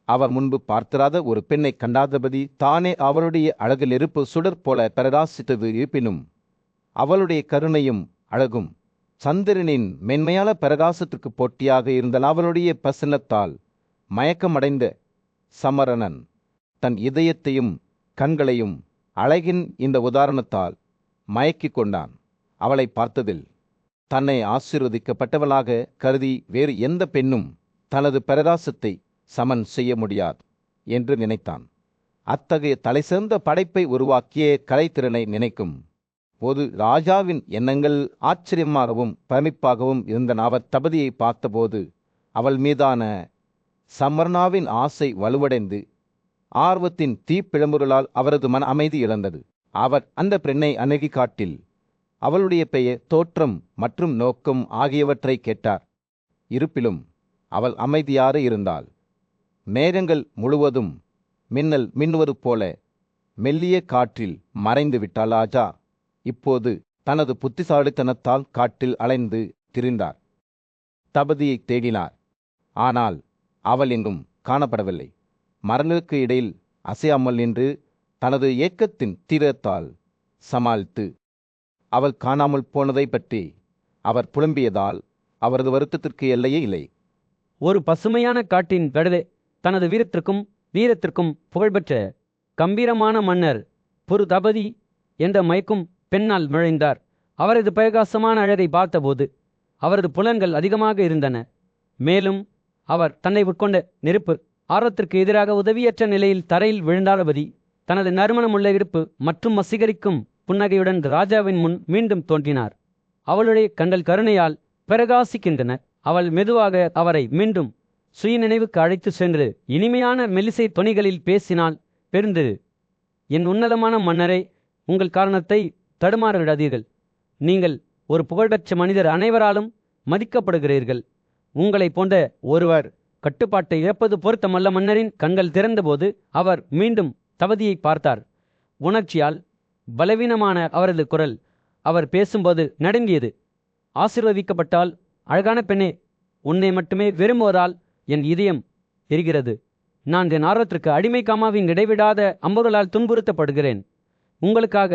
அவர் முன்பு பார்த்திராத ஒரு பெண்ணை கண்டாதபடி தானே அவளுடைய அழகு நெருப்பு சுடர் போல பிரகாசித்தது. இருப்பினும் அவளுடைய கருணையும் அழகும் சந்திரனின் மென்மையான பிரகாசத்திற்கு போட்டியாக இருந்த அவளுடைய பிரசன்னத்தால் மயக்கமடைந்த சமரணன் தன் இதயத்தையும் கண்களையும் அழகின் இந்த உதாரணத்தால் மயக்கிக் கொண்டான். அவளை பார்த்ததில் தன்னை ஆசீர்வதிக்கப்பட்டவளாக கருதி வேறு எந்த பெண்ணும் தனது பிரகாசத்தை சமன் செய்ய முடியாது என்று நினைத்தான். அத்தகைய தலைசிறந்த படைப்பை உருவாக்கிய கலைத்திறனை நினைக்கும் போது ராஜாவின் எண்ணங்கள் ஆச்சரியமாகவும் பிரமிப்பாகவும் இருந்தன. அவர் தபதியை பார்த்தபோது அவள் மீதான சமர்னாவின் ஆசை வலுவடைந்து ஆர்வத்தின் தீப்பிழம்புகளால் அவரது மன அமைதி இழந்தது. அவர் அந்த பெண்ணை அணுகி காட்டில் அவளுடைய பெயர், தோற்றம் மற்றும் நோக்கம் ஆகியவற்றை கேட்டார். இருப்பினும் அவள் அமைதியாக இருந்தாள். மேகங்கள் முழுவதும் மின்னல் மின்னுவது போல மெல்லிய காற்றில் மறைந்து விட்டாள். ராஜா இப்போது தனது புத்திசாலித்தனத்தால் காட்டில் அலைந்து திரிந்தார். தபதியை தேடினார். ஆனால் அவள் எங்கும் காணப்படவில்லை. மரங்களுக்கு இடையில் அசையாமல் நின்று தனது ஏக்கத்தின் தீரத்தால் சமாளித்து அவள் காணாமல் போனதை பற்றி அவர் புலம்பியதால் அவரது வருத்தத்திற்கு எல்லையே இல்லை. ஒரு பசுமையான காட்டின் கடலே தனது வீரத்திற்கும் புகழ்பெற்ற கம்பீரமான மன்னர் புருதபதி என்ற மயக்கும் பெண்ணால் நுழைந்தார். அவரது பிரகாசமான அழகை பார்த்தபோது அவரது புலன்கள் அதிகமாக இருந்தன. மேலும் அவர் தன்னை உட்கொண்ட நெருப்பு ஆர்வத்திற்கு எதிராக உதவியற்ற நிலையில் தரையில் விழுந்தாதபடி தனது நறுமணமுள்ள இருப்பு மற்றும் வசீகரிக்கும் புன்னகையுடன் ராஜாவின் முன் மீண்டும் தோன்றினார். அவளுடைய கண்கள் கருணையால் பிரகாசிக்கின்றன. அவள் மெதுவாக அவரை மீண்டும் சுயநினைவுக்கு அழைத்து சென்று இனிமையான மெல்லிசை தொனிகளில் பேசினாள். பெருந்து, என் உன்னதமான மன்னரை, உங்கள் காரணத்தை தடுமாற விடாதீர்கள். நீங்கள் ஒரு புகழ்பெற்ற மனிதர், அனைவராலும் மதிக்கப்படுகிறீர்கள். உங்களைப் போன்ற ஒருவர் கட்டுப்பாட்டை இழப்பது பொருத்தமல்ல. மன்னரின் கண்கள் திறந்தபோது அவர் மீண்டும் தபதியை பார்த்தார். உணர்ச்சியால் பலவீனமான அவரது குரல் அவர் பேசும்போது நடுங்கியது. ஆசீர்வதிக்கப்பட்டால் அழகான பெண்ணே, உன்னை மட்டுமே விரும்புவதால் என் இதயம் எரிகிறது. நான் என் ஆர்வத்திற்கு அடிமை காமாவின் இடைவிடாத அம்புகளால் துன்புறுத்தப்படுகிறேன். உங்களுக்காக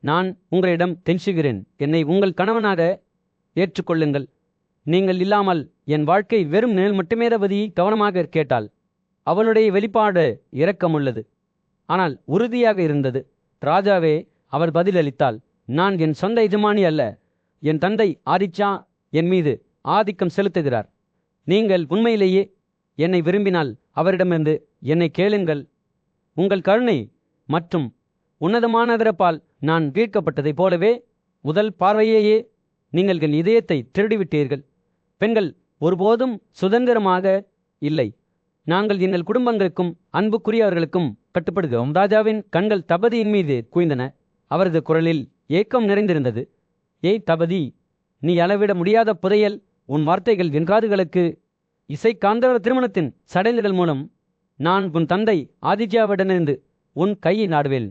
நான் உங்களிடம் தென்சுகிறேன். என்னை உங்கள் கணவனாக ஏற்றுக்கொள்ளுங்கள். நீங்கள் இல்லாமல் என் வாழ்க்கை வெறும் நிழல் மட்டுமே. தபதி கவனமாக கேட்டாள். அவளுடைய வெளிப்பாடு இரக்கமுள்ளது, ஆனால் உறுதியாக இருந்தது. ராஜாவே, அவர் பதிலளித்தாள், நான் என் சொந்த எஜமானி அல்ல. என் தந்தை ஆதிச்சா என் மீது ஆதிக்கம் செலுத்துகிறார். நீங்கள் உண்மையிலேயே என்னை விரும்பினால் அவரிடமிருந்து என்னை கேளுங்கள். உங்கள் கருணை மற்றும் உன்னதமான திறப்பால் நான் வீழ்க்கப்பட்டதைப் போலவே முதல் பார்வையேயே நீங்கள் என் இதயத்தை திருடிவிட்டீர்கள். பெண்கள் ஒருபோதும் சுதந்திரமாக இல்லை. நாங்கள் எங்கள் குடும்பங்களுக்கும் அன்புக்குரியவர்களுக்கும் கட்டுப்படுகிறோம். ராஜாவின் கண்கள் தபதியின் மீது குவிந்தன. அவரது குரலில் ஏக்கம் நிறைந்திருந்தது. ஏய் தபதி, நீ அளவிட முடியாத புதையல். உன் வார்த்தைகள் என் காதுகளுக்கு இசை. காந்தர திருமணத்தின் சடங்குகள் மூலம் நான் உன் தந்தை ஆதித்யாவிடமிருந்து உன் கையை நாடுவேன்.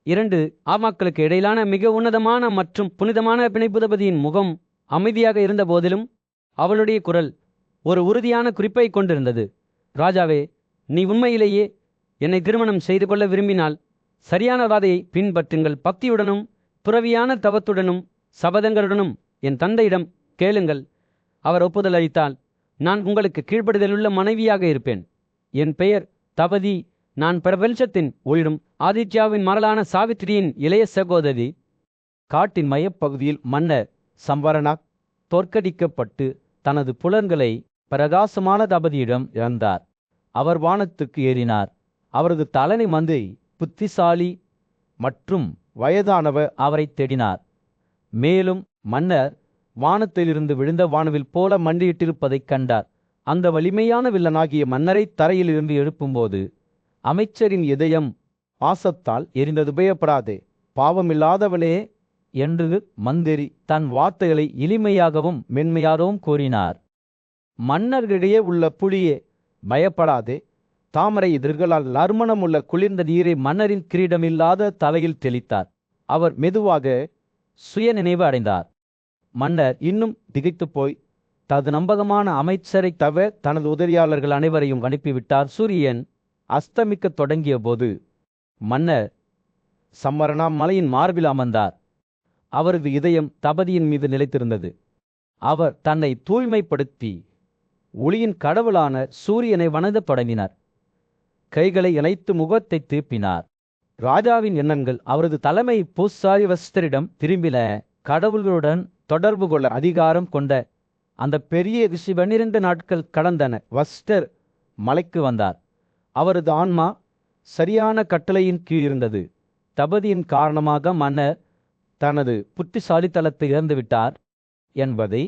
2 ஆமாக்களுக்கு இடையிலான மிக உன்னதமான மற்றும் புனிதமான பிணைப்பு. தபதியின் முகம் அமைதியாக இருந்த போதிலும் அவளுடைய குரல் ஒரு உறுதியான குறிப்பை கொண்டிருந்தது. ராஜாவே, நீ உண்மையிலேயே என்னை திருமணம் செய்து கொள்ள விரும்பினால் சரியான வாதையை பின்பற்றுங்கள். பக்தியுடனும் துறவியான தவத்துடனும் சபதங்களுடனும் என் தந்தையிடம் கேளுங்கள். அவர் ஒப்புதல் அளித்தால் நான் உங்களுக்கு கீழ்ப்படுதலுள்ள மனைவியாக இருப்பேன். என் பெயர் தபதி. நான் பிரபஞ்சத்தின் ஒளிரும் ஆதித்யாவின் மரலான சாவித்திரியின் இளைய சகோதரி. காட்டின் மையப்பகுதியில் மன்னர் சம்வரணா தோற்கடிக்கப்பட்டு தனது புலன்களை பிரகாசமான தபதியிடம் இழந்தார். அவர் வானத்துக்கு ஏறினார். அவரது தலைமை மந்திரி புத்திசாலி மற்றும் வயதானவர் அவரை தேடினார். மேலும் மன்னர் வானத்திலிருந்து விழுந்த வானவில் போல மண்டியிட்டிருப்பதைக் கண்டார். அந்த வலிமையான வில்லனாகிய மன்னரை தரையிலிருந்து எழுப்பும்போது அமைச்சரின் இதயம் ஆசத்தால் எரிந்தது. பயப்படாதே, பாவமில்லாதவளே என்று மந்திரி தன் வார்த்தைகளை எளிமையாகவும் மென்மையாகவும் கூறினார். மன்னர்களிடையே உள்ள புலியே, பயப்படாதே. தாமரை இதழ்களால் நறுமணமுள்ள குளிர்ந்த நீரை மன்னரின் கிரீடமில்லாத தலையில் தெளித்தார். அவர் மெதுவாக சுய நினைவு அடைந்தார். மன்னர் இன்னும் திகைத்துப் போய் தனது நம்பகமான அமைச்சரை தவிர தனது உதவியாளர்கள் அனைவரையும் அனுப்பிவிட்டார். சூரியன் அஸ்தமிக்கத் தொடங்கிய போது மன்னர் சம்மரணா மலையின் மார்பில் அமர்ந்தார். அவரது இதயம் தபதியின் மீது நிலைத்திருந்தது. அவர் தன்னை தூய்மைப்படுத்தி ஒளியின் கடவுளான சூரியனை வணங்கத் தொடங்கினார். கைகளை இணைத்து முகத்தை திருப்பினார். ராஜாவின் எண்ணங்கள் அவரது தலைமை பூசாரி வஸ்தரிடம் திரும்பின. கடவுள்களுடன் தொடர்பு கொள்ள அதிகாரம் கொண்ட அந்த பெரிய ரிஷி 12 நாட்கள் கடந்தன. வஸ்டர் மலைக்கு வந்தார். அவரது ஆன்மா சரியான கட்டளையின் கீழ் இருந்தது. தபதியின் காரணமாக மன்னர் தனது புத்திசாலித்தனத்தை இழந்துவிட்டார் என்பதை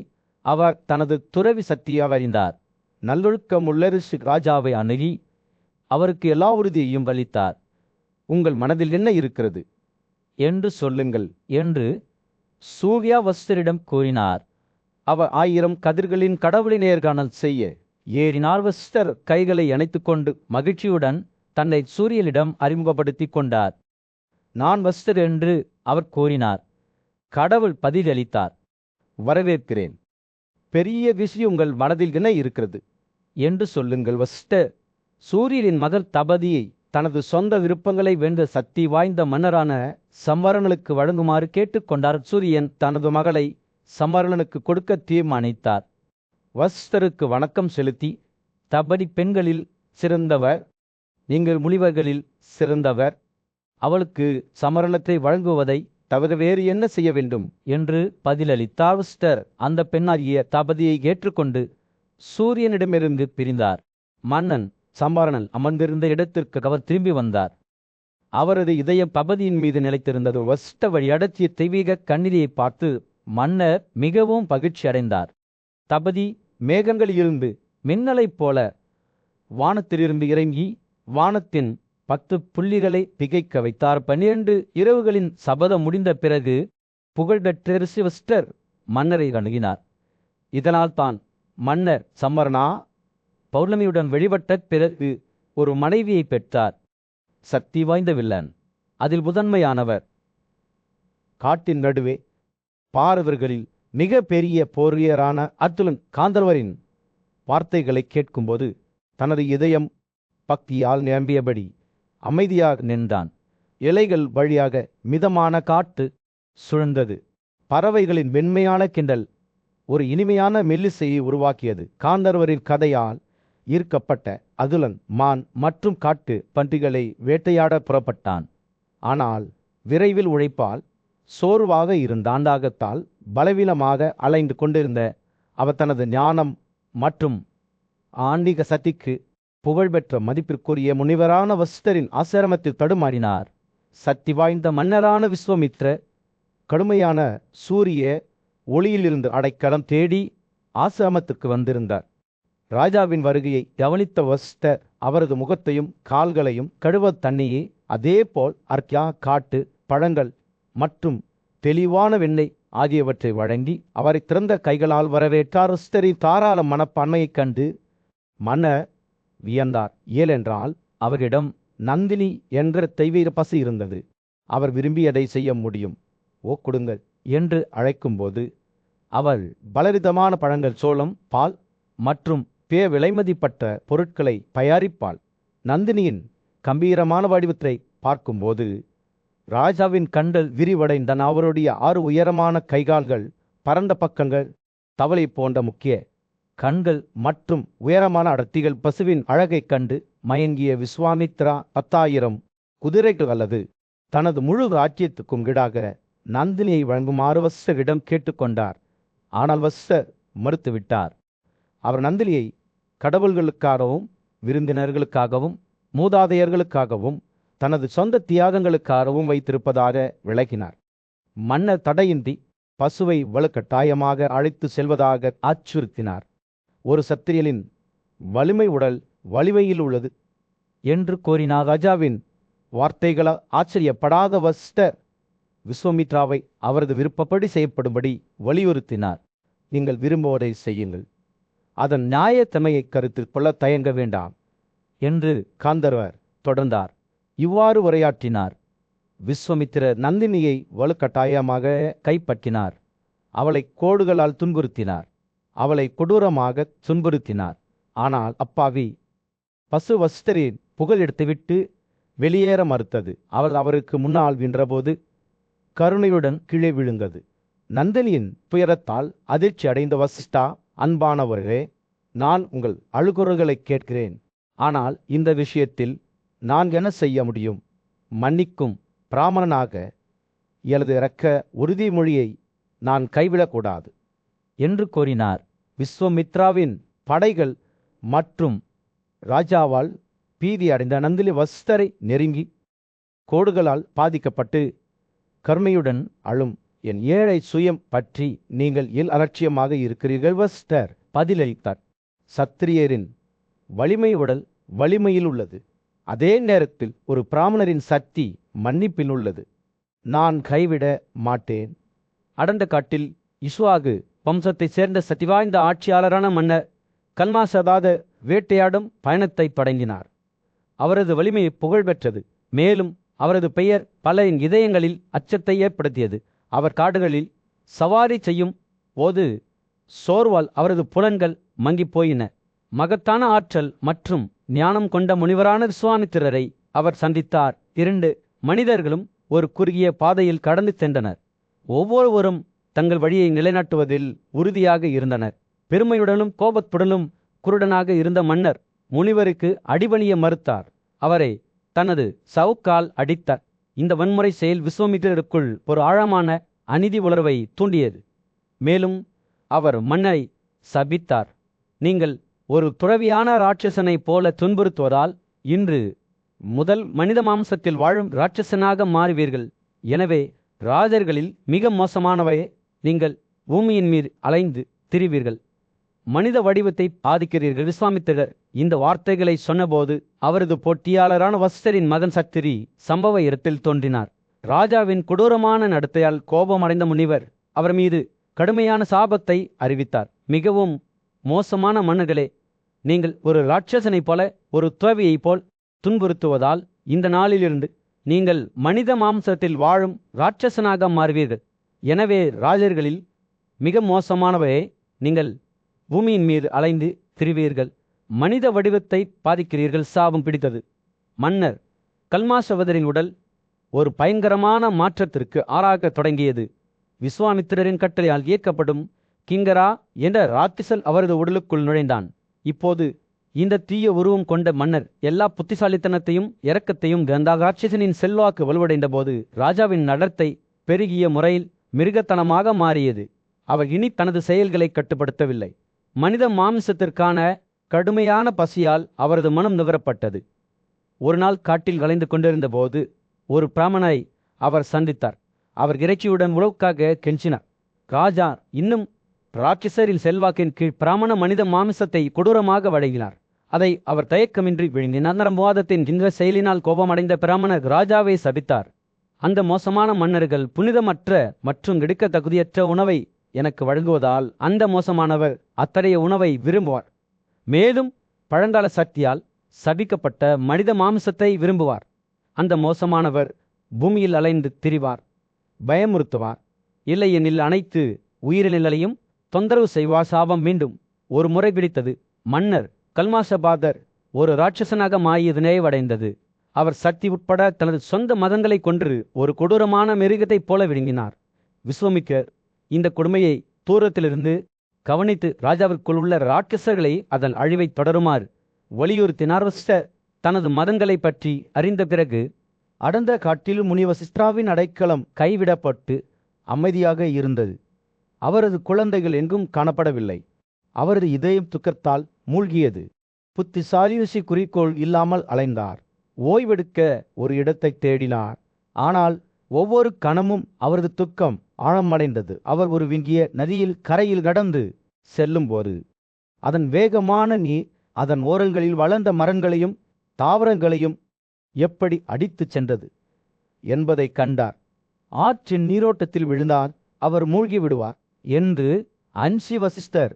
அவர் தனது துறவி சக்தியாக அறிந்தார். நல்லொழுக்கமுள்ள ரிஷி ராஜாவை அணுகி அவருக்கு எல்லா உறுதியையும் அளித்தார். உங்கள் மனதில் என்ன இருக்கிறது என்று சொல்லுங்கள் என்று சூர்யா வஸ்தரிடம் கூறினார். அவர் 1000 கதிர்களின் கடவுளின் நேர்காணல் செய்ய ஏறினார். வஸ்தர் கைகளை இணைத்துக் கொண்டு மகிழ்ச்சியுடன் தன்னை சூரியனிடம் அறிமுகப்படுத்தி கொண்டார். நான் வஸ்தர் என்று அவர் கூறினார். கடவுள் பதிலளித்தார். வரவேற்கிறேன். பெரிய விஷயம் உங்கள் மனதில் என்ன இருக்கிறது என்று சொல்லுங்கள். வஸ்டர் சூரியனின் மகள் தபதியை தனது சொந்த விருப்பங்களை வென்ற சக்தி வாய்ந்த மன்னரான சம்வரணனுக்கு வழங்குமாறு கேட்டுக்கொண்டார். சூரியன் தனது மகளை சம்வரணனுக்கு கொடுக்க தீர்மானித்தார். வஸ்தருக்கு வணக்கம் செலுத்தி, தபதி பெண்களில் சிறந்தவர், நீங்கள் முனிவர்களில் சிறந்தவர். அவளுக்கு சமரணத்தை வழங்குவதை தவிர வேறு என்ன செய்ய வேண்டும் என்று பதிலளித்தார். வஸ்டர் அந்த பெண்ணாகிய தபதியை ஏற்றுக்கொண்டு சூரியனிடமிருந்து பிரிந்தார். மன்னன் சம்வரணன் அமர்ந்திருந்த இடத்திற்கு அவர் திரும்பி வந்தார். அவரது இதயம் தபதியின் மீது நிலைத்திருந்தது. வஸ்ட வழி அடர்த்திய தெய்வீக கண்ணீரை பார்த்து மன்னர் மிகவும் மகிழ்ச்சி அடைந்தார். தபதி மேகங்களிலிருந்து மின்னலைப் போல வானத்திலிருந்து இறங்கி வானத்தின் 10 புள்ளிகளை திகைக்க வைத்தார். 12 இரவுகளின் சபதம் முடிந்த பிறகு புகழ்பெற்ற ரிஷி வஸ்டர் மன்னரை அணுகினார். இதனால் தான் மன்னர் சம்மர்னா பௌர்ணமியுடன் வெளிப்பட்ட பிறகு ஒரு மனைவியை பெற்றார். சக்தி வாய்ந்த வில்லன், அதில் முதன்மையானவர். காட்டின் நடுவே பாரவர்களில் மிக பெரிய போரியரான அர்ஜுனன் காந்தர்வரின் வார்த்தைகளை கேட்கும்போது தனது இதயம் பக்தியால் நிரம்பியபடி அமைதியாக நின்றான். இலைகள் வழியாக மிதமான காற்று சுழந்தது. பறவைகளின் மென்மையான கிண்டல் ஒரு இனிமையான மெல்லிசையை உருவாக்கியது. காந்தர்வரின் கதையால் ஈர்க்கப்பட்ட அதுலன் மான் மற்றும் காட்டு பன்றிகளை வேட்டையாட புறப்பட்டான். ஆனால் விரைவில் உழைப்பால் சோர்வாக இருந்தான். தாகத்தால் பலவீனமாக அலைந்து கொண்டிருந்த அவர் தனது ஞானம் மற்றும் ஆன்மீக சக்திக்கு புகழ்பெற்ற மதிப்பிற்குரிய முனிவரான வசிஷ்டரின் ஆசிரமத்தில் தடுமாறினார். சக்தி வாய்ந்த மன்னரான விஸ்வாமித்திர கடுமையான சூரிய ஒளியிலிருந்து அடைக்கலம் தேடி ஆசிரமத்திற்கு வந்திருந்தார். ராஜாவின் வருகையை கவனித்த வசிஷ்டர் அவரது முகத்தையும் கால்களையும் கழுவ தண்ணியே அதேபோல் அர்க்கியா காட்டு பழங்கள் மற்றும் தெளிவான வெண்ணெய் ஆகியவற்றை வழங்கி அவரை திறந்த கைகளால் வரவேற்றார். வசிஷ்டரின் தாராள மனப்பான்மையைக் கண்டு மன்னர் வியந்தார். ஏனென்றால் அவரிடம் நந்தினி என்ற தெய்வீக பசு இருந்தது. அவர் விரும்பியதை செய்ய முடியும். ஓ கொடுங்கள் என்று அழைக்கும்போது அவள் பலவிதமான பழங்கள், சோளம், பால் மற்றும் பிற விலைமதிப்பட்ட பொருட்களை தயாரிப்பாள். நந்தினியின் கம்பீரமான வடிவத்தை பார்க்கும்போது ராஜாவின் கண்கள் விரிவடைந்தன. அவருடைய 6 உயரமான கைகால்கள், பரந்த பக்கங்கள், தவளை போன்ற முக்கிய கண்கள் மற்றும் உயரமான அடர்த்திகள் பசுவின் அழகைக் கண்டு மயங்கிய விஸ்வாமித்ரா 10,000 குதிரைகள் அல்லது தனது முழு ராஜ்யத்துக்கும் ஈடாக நந்தினியை வழங்குமாறு வசிஷ்டரிடம் கேட்டுக்கொண்டார். ஆனால் வசிஷ்டர் மறுத்துவிட்டார். அவர் நந்தினியை கடவுள்களுக்காகவும் விருந்தினர்களுக்காகவும் மூதாதையர்களுக்காகவும் தனது சொந்த தியாகங்களுக்காகவும் வைத்திருப்பதாக விளக்கினார். மன்னர் தடையின்றி பசுவை வலுக்கட்டாயமாக அழைத்து செல்வதாக அச்சுறுத்தினார். ஒரு சத்திரியனின் வலிமை உடல் வலிமையில் உள்ளது என்று கூறினார். ராஜாவின் வார்த்தைகளால் ஆச்சரியப்படாத வசிஷ்டர் விஸ்வாமித்ராவை அவரது விருப்பப்படி செய்யப்படும்படி வலியுறுத்தினார். நீங்கள் விரும்புவதை செய்யுங்கள், அதன் நியாயத்தன்மையை கருத்தில் கொள்ள தயங்க வேண்டாம் என்று காந்தர்வர் தொடர்ந்தார். இவ்வாறு உரையாற்றினார். விஸ்வாமித்திரர் நந்தினியை வலுக்கட்டாயமாக கைப்பற்றினார். அவளை கோடுகளால் துன்புறுத்தினார். அவளை கொடூரமாக துன்புறுத்தினார். ஆனால் அப்பாவி பசு வசிஷ்டரின் புகழ் எடுத்துவிட்டு வெளியேற மறுத்தது. அவள் அவருக்கு முன்னால் நின்றபோது கருணையுடன் கீழே விழுந்தது. நந்தினியின் துயரத்தால் அதிர்ச்சி அடைந்த வசிஷ்டா, அன்பானவர்களே, நான் உங்கள் அழுகுறல்களை கேட்கிறேன். ஆனால் இந்த விஷயத்தில் நான் என்ன செய்ய முடியும்? மன்னிக்கும் பிராமணனாக எனது இறக்க உறுதிமொழியை நான் கைவிடக்கூடாது என்று கூறினார். விஸ்வாமித்ராவின் படைகள் மற்றும் ராஜாவால் பீதி அடைந்த நந்தினி வசிஷ்டரை நெருங்கி கோடுகளால் பாதிக்கப்பட்டு கருணையுடன் அழும் என் ஏழை சுயம் பற்றி நீங்கள் அலட்சியமாக இருக்கிறீர்கள். வசிஷ்டர் பதிலளித்தார். சத்திரியரின் வலிமை உடல் வலிமையில் உள்ளது. அதே நேரத்தில் ஒரு பிராமணரின் சக்தி மன்னிப்பில் உள்ளது. நான் கைவிட மாட்டேன். அடர்ந்த காட்டில் இசுவாகு வம்சத்தைச் சேர்ந்த சக்திவாய்ந்த ஆட்சியாளரான மன்னர் கல்மாசதாத வேட்டையாடும் பயணத்தை தொடங்கினார். அவரது வலிமை புகழ்பெற்றது. மேலும் அவரது பெயர் பலரின் இதயங்களில் அச்சத்தை ஏற்படுத்தியது. அவர் காடுகளில் சவாரி செய்யும் போது சோர்வால் அவரது புலன்கள் மங்கிப் போயின. மகத்தான ஆற்றல் மற்றும் ஞானம் கொண்ட முனிவரான விஸ்வாமித்திரரை அவர் சந்தித்தார். 2 மனிதர்களும் ஒரு குறுகிய பாதையில் கடந்து சென்றனர். ஒவ்வொருவரும் தங்கள் வழியை நிலைநாட்டுவதில் உறுதியாக இருந்தனர். பெருமையுடனும் கோபத்துடனும் குருடனாக இருந்த மன்னர் முனிவருக்கு அடிபணிய மறுத்தார். அவரை தனது சவுக்கால் அடித்தார். இந்த வன்முறை செயல் விஸ்வாமித்திரருக்குள் ஒரு ஆழமான அநீதி உணர்வை தூண்டியது. மேலும் அவர் மன்னரை சபித்தார். நீங்கள் ஒரு துறவியான ராட்சசனைப் போல துன்புறுத்துவதால் இன்று முதல் மனித மாம்சத்தில் வாழும் ராட்சசனாக மாறுவீர்கள். எனவே ராஜர்களில் மிக மோசமானவையே நீங்கள் பூமியின் மீது அலைந்து திரிவீர்கள். மனித வடிவத்தை ஆதிக்கிறீர்கள். விஸ்வாமித்திரர் இந்த வார்த்தைகளை சொன்னபோது அவரது போட்டியாளரான வசிஷ்டரின் மகன் சத்திரி சம்பவ இடத்தில் தோன்றினார். ராஜாவின் கொடூரமான நடத்தையால் கோபமடைந்த முனிவர் அவர் மீது கடுமையான சாபத்தை அறிவித்தார். மிகவும் மோசமான மன்னர்களே, நீங்கள் ஒரு இராட்சசனைப் போல, ஒரு துறவியைப் போல் துன்புறுத்துவதால் இந்த நாளிலிருந்து நீங்கள் மனித மாம்சத்தில் வாழும் இராட்சசனாக மாறுவீர்கள். எனவே ராஜர்களில் மிக மோசமானவரே, நீங்கள் பூமியின் மீது அலைந்து திரிவீர்கள். மனித வடிவத்தை பாதிக்கிறீர்கள். சாபம் பிடித்தது. மன்னர் கல்மாசவதரின் உடல் ஒரு பயங்கரமான மாற்றத்திற்கு ஆளாகத் தொடங்கியது. விஸ்வாமித்திரரின் கட்டளையால் இயக்கப்படும் கிங்கரா என்ற ராட்சசன் அவரது உடலுக்குள் நுழைந்தான். இப்போது இந்த தீய உருவம் கொண்ட மன்னர் எல்லா புத்திசாலித்தனத்தையும் இரக்கத்தையும் அந்த ராட்சசனின் செல்வாக்கு வலுவடைந்த போது ராஜாவின் நடத்தை பெருகிய முறையில் மிருகத்தனமாக மாறியது. அவர் இனி தனது செயல்களை கட்டுப்படுத்தவில்லை. மனித மாம்சத்திற்கான கடுமையான பசியால் அவரது மனம் நுகரப்பட்டது. ஒரு நாள் காட்டில் கலைந்து கொண்டிருந்த போது ஒரு பிராமணரை அவர் சந்தித்தார். அவர் இறைச்சியுடன் உணவுக்காக கெஞ்சினார். ராஜா இன்னும் ராட்சசரின் செல்வாக்கின் கீழ் பிராமண மனித மாமிசத்தை கொடூரமாக வழங்கினார். அதை அவர் தயக்கமின்றி விழுங்கினார். நரம்பவாதத்தின் இந்த செயலினால் கோபமடைந்த பிராமணர் ராஜாவை சபித்தார். அந்த மோசமான மன்னர்கள் புனிதமற்ற மற்றும் எடுக்க தகுதியற்ற உணவை எனக்கு வழங்குவதால் அந்த மோசமானவர் அத்தகைய உணவை விரும்புவார். மேலும் பழங்கால சக்தியால் சபிக்கப்பட்ட மனித மாமிசத்தை விரும்புவார். அந்த மோசமானவர் பூமியில் அலைந்து திரிவார், பயமுறுத்துவார், இல்லையெனில் அனைத்து உயிரினங்களையும் தொந்தரவு செய்வார். சாபம் மீண்டும் ஒரு முறை பிடித்தது. மன்னர் கல்மாசபாதர் ஒரு இராட்சசனாக மாறியது நிறைவடைந்தது. அவர் சக்தி உட்பட தனது சொந்த மதங்களை கொன்று ஒரு கொடூரமான மிருகத்தைப் போல விழுங்கினார். விஸ்வாமித்திரர் இந்த கொடுமையை தூரத்திலிருந்து கவனித்து ராஜாவிற்குள் உள்ள ராட்சசர்களை அதன் அழிவை தொடருமாறு வலியுறுத்தினார். வசிஷ்டர் தனது மதங்களை பற்றி அறிந்த பிறகு அடர்ந்த காட்டில் முனி வசிஷ்டராவின் அடைக்கலம் கைவிடப்பட்டு அமைதியாக இருந்தது. அவரது குழந்தைகள் எங்கும் காணப்படவில்லை. அவரது இதயம் துக்கத்தால் மூழ்கியது. புத்திசாலி ரிஷி குறிக்கோள் இல்லாமல் அலைந்தார். ஓய்வெடுக்க ஒரு இடத்தை தேடினார். ஆனால் ஒவ்வொரு கணமும் அவரது துக்கம் ஆழமடைந்தது. அவர் ஒரு விங்கிய நதியில் கரையில் கடந்து செல்லும்போது அதன் வேகமான நீர் அதன் ஓரங்களில் வளர்ந்த மரங்களையும் தாவரங்களையும் எப்படி அடித்துச் சென்றது என்பதை கண்டார். ஆற்றின் நீரோட்டத்தில் விழுந்தால் அவர் மூழ்கி விடுவார் என்று அஞ்சி வசிஷ்டர்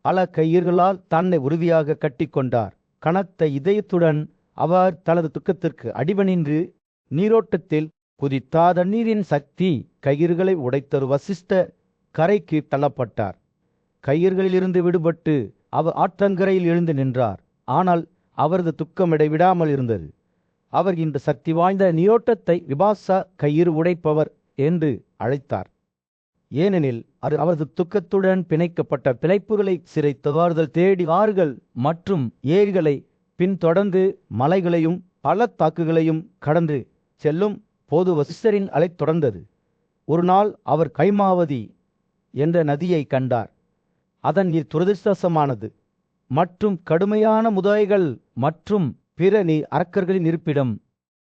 பல கயிர்களால் தன்னை உறுதியாக கட்டிக்கொண்டார். கனத்த இதயத்துடன் அவர் தனது துக்கத்திற்கு அடிபணிந்து நீரோட்டத்தில் குதித்தார். தண்ணீரின் சக்தி கயிறுகளை உடைத்தரு. வசிஷ்டர் கரைக்கு தள்ளப்பட்டார். கயிறுகளிலிருந்து விடுபட்டு அவர் ஆற்றங்கரையில் எழுந்து நின்றார். ஆனால் அவரது துக்கம் இடைவிடாமல் இருந்தது. அவர் இந்த சக்தி வாய்ந்த நீரோட்டத்தை விபாசா கயிறு உடைப்பவர் என்று அழைத்தார். ஏனெனில் அது அவரது துக்கத்துடன் பிணைக்கப்பட்ட பிழைப்புகளை சிறைத்தவாறுதல் தேடி ஆறுகள் மற்றும் ஏரிகளை பின்தொடர்ந்து மலைகளையும் பள்ளத்தாக்குகளையும் கடந்து செல்லும் போது வசிஷ்டரின் அலை தொடர்ந்தது. ஒரு நாள் அவர் கைமாவதி என்ற நதியை கண்டார். அதன் நீர் துரதிர்ஷ்டமானது மற்றும் கடுமையான முதலைகள் மற்றும் பிற நீர் அரக்கர்களின் இருப்பிடம்.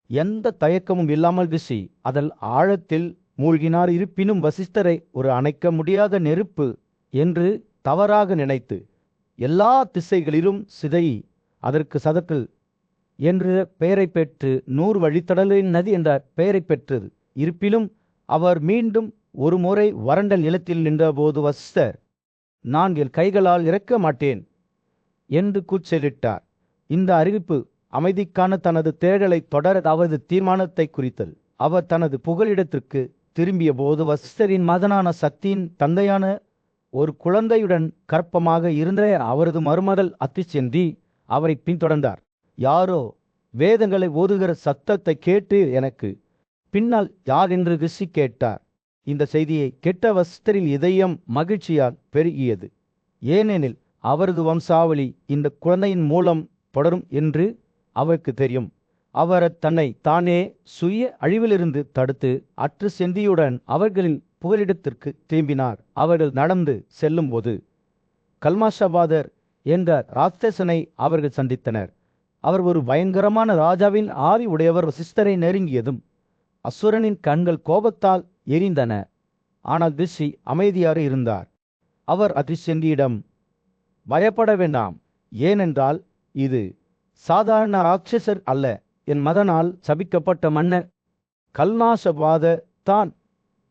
எந்த தயக்கமும் இல்லாமல் வீசி அதன் ஆழத்தில் மூழ்கினார். இருப்பினும் வசிஷ்டரை ஒரு அணைக்க முடியாத நெருப்பு என்று தவறாக நினைத்து எல்லா திசைகளிலும் சிதறி அதற்கு சதக்கல் என்று பெயரை பெற்று 100 வழித்தடலின் நதி என்ற பெயரை பெற்றது. இருப்பினும் அவர் மீண்டும் ஒரு முறை வறண்ட நிலத்தில் நின்றபோது வசிஷ்டர், நான் என் கைகளால் இறக்க மாட்டேன் என்று கூச்சலிட்டார். இந்த அறிவிப்பு அமைதிக்கான தனது தேடலை தொடர அவரது தீர்மானத்தை குறித்தது. அவர் தனது புகலிடத்திற்கு திரும்பிய போது வசிஷ்டரின் மதனான சக்தியின் தந்தையான ஒரு குழந்தையுடன் கற்பமாக இருந்த அவரது மருமகள் அத்திச்சென்றி அவரை பின்தொடர்ந்தார். யாரோ வேதங்களை ஓதுகிற சத்தத்தை கேட்டு எனக்கு பின்னால் யார் என்று ரிஷி கேட்டார். இந்த செய்தியை கேட்ட வசிஷ்டரின் இதயம் மகிழ்ச்சியால் பெருகியது. ஏனெனில் அவரது வம்சாவளி இந்த குழந்தையின் மூலம் தொடரும் என்று அவருக்கு தெரியும். அவர் தன்னை தானே சுய அழிவிலிருந்து தடுத்து அற்று செந்தியுடன் அவர்களின் புகலிடத்திற்கு திரும்பினார். அவர்கள் நடந்து செல்லும்போது கல்மாஷபாதர் என்ற ராட்சசனை அவர்கள் சந்தித்தனர். அவர் ஒரு பயங்கரமான ராஜாவின் ஆவி உடையவர். வசிஷ்டரை நெருங்கியதும் அசுரனின் கண்கள் கோபத்தால் எரிந்தன. ஆனால் ரிஷி அமைதியாக இருந்தார். அவர் அதிசெந்தியிடம், பயப்பட வேண்டாம், ஏனென்றால் இது சாதாரண ராட்சசர் அல்ல, என் மதனால் சபிக்கப்பட்ட மன்னர் கல்மாஷபாத தான்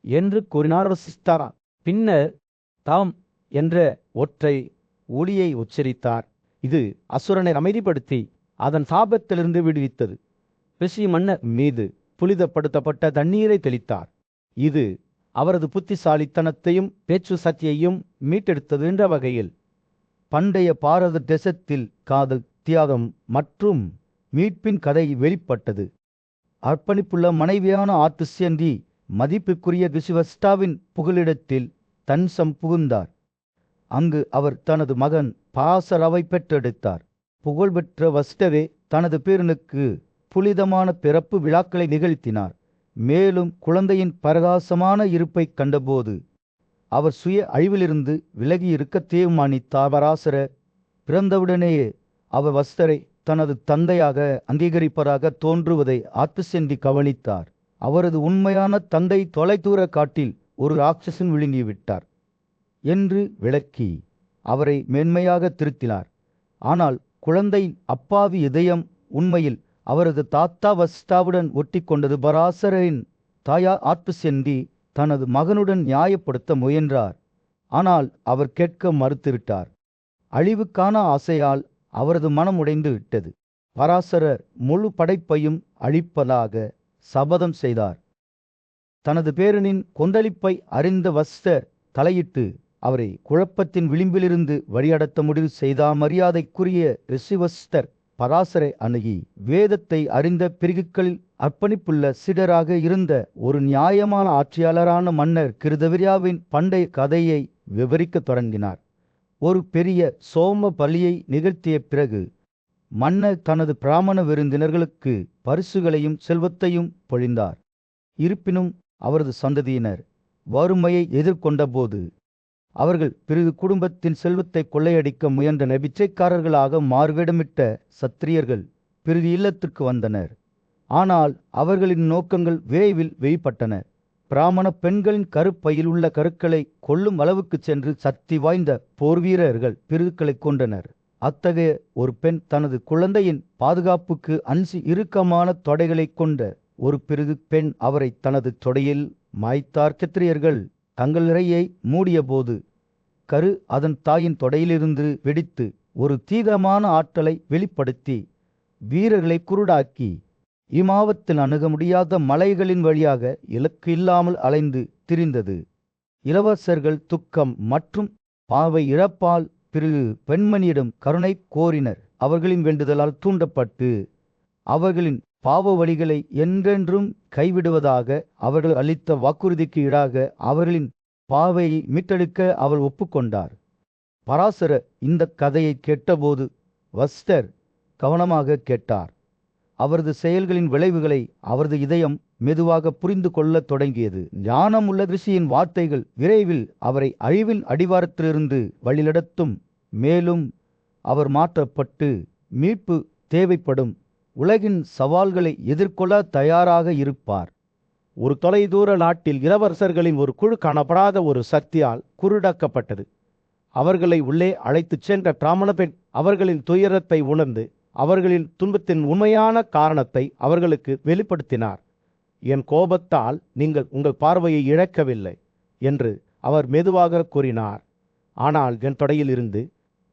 என்று கூறினார் வசிஷ்டர். பின்னர் தாம் என்ற ஒற்றை ஒலியை உச்சரித்தார். இது அசுரனை அமைதிப்படுத்தி அதன் சாபத்திலிருந்து விடுவித்தது. ரிஷி மன்னர் மீது புனிதப்படுத்தப்பட்ட தண்ணீரை தெளித்தார். இது அவரது புத்திசாலித்தனத்தையும் பேச்சு சக்தியையும் மீட்டெடுத்தது என்ற வகையில் பண்டைய பாரத தேசத்தில் காதல், தியாகம் மற்றும் மீட்பின் கதை வெளிப்பட்டது. அர்ப்பணிப்புள்ள மனைவியான ஆர்த்திசென்டி மதிப்புக்குரிய ரிஷிவஸ்டாவின் புகலிடத்தில் தன்சம் புகுந்தார். அங்கு அவர் தனது மகன் பராசராவை பெற்றெடுத்தார். புகழ்பெற்ற வஸ்டரே தனது பேரனுக்கு புனிதமான பிறப்பு விழாக்களை நிகழ்த்தினார். மேலும் குழந்தையின் பிரகாசமான இருப்பை கண்டபோது அவர் சுய அழிவிலிருந்து விலகி இருக்க தீர்மானித்தார். பராசர பிறந்தவுடனேயே அவர் வஸ்டரை தனது தந்தையாக அங்கீகரிப்பதாக தோன்றுவதை ஆர்த்திசென்டி கவனித்தார். அவரது உண்மையான தந்தை தொலைதூர காட்டில் ஒரு ராட்சசன் விழுங்கிவிட்டார் என்று விளக்கி அவரை மேன்மையாக திருத்தினார். ஆனால் குழந்தை அப்பாவி இதயம் உண்மையில் அவரது தாத்தா வஸ்டாவுடன் ஒட்டி கொண்டது. பராசரின் தாயார் ஆர்த்திசென்டி தனது மகனுடன் நியாயப்படுத்த முயன்றார். ஆனால் அவர் கேட்க மறுத்துவிட்டார். அழிவுக்கான ஆசையால் அவரது மனம் உடைந்து விட்டது. பராசரர் முழு படைப்பையும் அழிப்பதாக சபதம் செய்தார். தனது பேரனின் கொந்தளிப்பை அறிந்த வஸ்டர் தலையிட்டு அவரை குழப்பத்தின் விளிம்பிலிருந்து வழியடத்த முடிவு செய்தார். மரியாதைக்குரிய ரிஷிவஸ்டர் பராசரை அணுகி வேதத்தை அறிந்த பிரிவுகளில் அர்ப்பணிப்புள்ள சிடராக இருந்த ஒரு நியாயமான ஆட்சியாளரான மன்னர் கிருதவிர்யாவின் பண்டைய கதையை விவரிக்கத் தொடங்கினார். ஒரு பெரிய சோம பலியை நிகழ்த்திய பிறகு மன்னர் தனது பிராமண விருந்தினர்களுக்கு பரிசுகளையும் செல்வத்தையும் பொழிந்தார். இருப்பினும் அவரது சந்ததியினர் வறுமையை எதிர்கொண்ட போது அவர்கள் பிறகு குடும்பத்தின் செல்வத்தை கொள்ளையடிக்க முயன்றனர். பிச்சைக்காரர்களாக மார்வேடமிட்ட சத்திரியர்கள் பிறகு இல்லத்திற்கு வந்தனர். ஆனால் அவர்களின் நோக்கங்கள் விரைவில் வெளிப்பட்டன. பிராமண பெண்களின் கருப்பையில் உள்ள கருக்களை கொல்லும் அளவுக்கு சென்று சக்தி வாய்ந்த போர்வீரர்கள் பிறகுகளை கொண்டனர். அத்தகைய ஒரு பெண் தனது குழந்தையின் பாதுகாப்புக்கு அஞ்சி இறுக்கமான தொடைகளை கொண்ட ஒரு பிறகு பெண் அவரை தனது தொடையில் மாய்த்தார். சத்திரியர்கள் தங்கள் இரையை மூடிய போது கரு அதன் தாயின் தொடையிலிருந்து வெடித்து ஒரு தீவிரமான ஆற்றலை வெளிப்படுத்தி வீரர்களை குருடாக்கி இமாவத்தில் அணுக முடியாத மலைகளின் வழியாக இலக்கு இல்லாமல் அலைந்து திரிந்தது. இளவரசர்கள் துக்கம் மற்றும் பாவை இழப்பால் பிறகு பெண்மணியிடம் கருணை கோரினர். அவர்களின் வேண்டுதலால் தூண்டப்பட்டு அவர்களின் பாவ வழிகளை என்றென்றும் கைவிடுவதாக அவர்கள் அளித்த வாக்குறுதிக்கு ஈடாக அவர்களின் பாவையை மீட்டெடுக்க அவர் ஒப்புக்கொண்டார். பராசரர் இந்த கதையை கேட்டபோது வஸ்டர் கவனமாக கேட்டார். அவரது செயல்களின் விளைவுகளை அவரது இதயம் மெதுவாக புரிந்து கொள்ளத் தொடங்கியது. ஞானமுள்ள ரிஷியின் வார்த்தைகள் விரைவில் அவரை அழிவின் அடிவாரத்திலிருந்து வழிநடத்தும். மேலும் அவர் மாற்றப்பட்டு மீட்பு தேவைப்படும் உலகின் சவால்களை எதிர்கொள்ள தயாராக இருப்பார். ஒரு தொலைதூர நாட்டில் இளவரசர்களின் ஒரு குழு காணப்படாத ஒரு சக்தியால் குருடாக்கப்பட்டது. அவர்களை உள்ளே அழைத்துச் சென்ற பிராமண பெண் அவர்களின் துயரத்தை உணர்ந்து அவர்களின் துன்பத்தின் உண்மையான காரணத்தை அவர்களுக்கு வெளிப்படுத்தினார். என் கோபத்தால் நீங்கள் உங்கள் பார்வையை இழக்கவில்லை என்று அவர் மெதுவாக கூறினார். ஆனால் என் தொடையில் இருந்து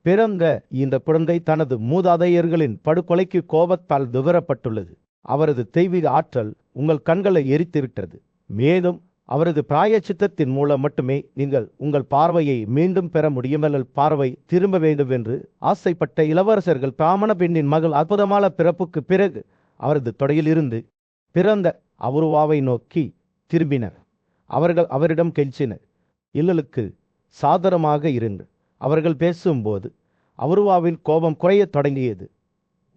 பிறந்த இந்த குழந்தை தனது மூதாதையர்களின் படுகொலைக்கு கோபத்தால் துவரப்பட்டுள்ளது. அவரது தெய்வீக ஆற்றல் உங்கள் கண்களை எரித்துவிட்டது. மேலும் அவரது பிராயச்சித்தத்தின் மூலம் மட்டுமே நீங்கள் உங்கள் பார்வையை மீண்டும் பெற முடியுமெனில் பார்வை திரும்ப வேண்டும் என்று ஆசைப்பட்ட இளவரசர்கள் பிராமண பெண்ணின் மகள் அற்புதமான பிறப்புக்கு பிறகு அவரது தொடையில் இருந்து பிறந்த அபூர்வாவை நோக்கி திரும்பினர். அவர்கள் அவரிடம் கெஞ்சினர், இல்லலுக்கு சாதரமாக இருங்கள். அவர்கள் பேசும்போது அபூர்வாவின் கோபம் குறையத் தொடங்கியது.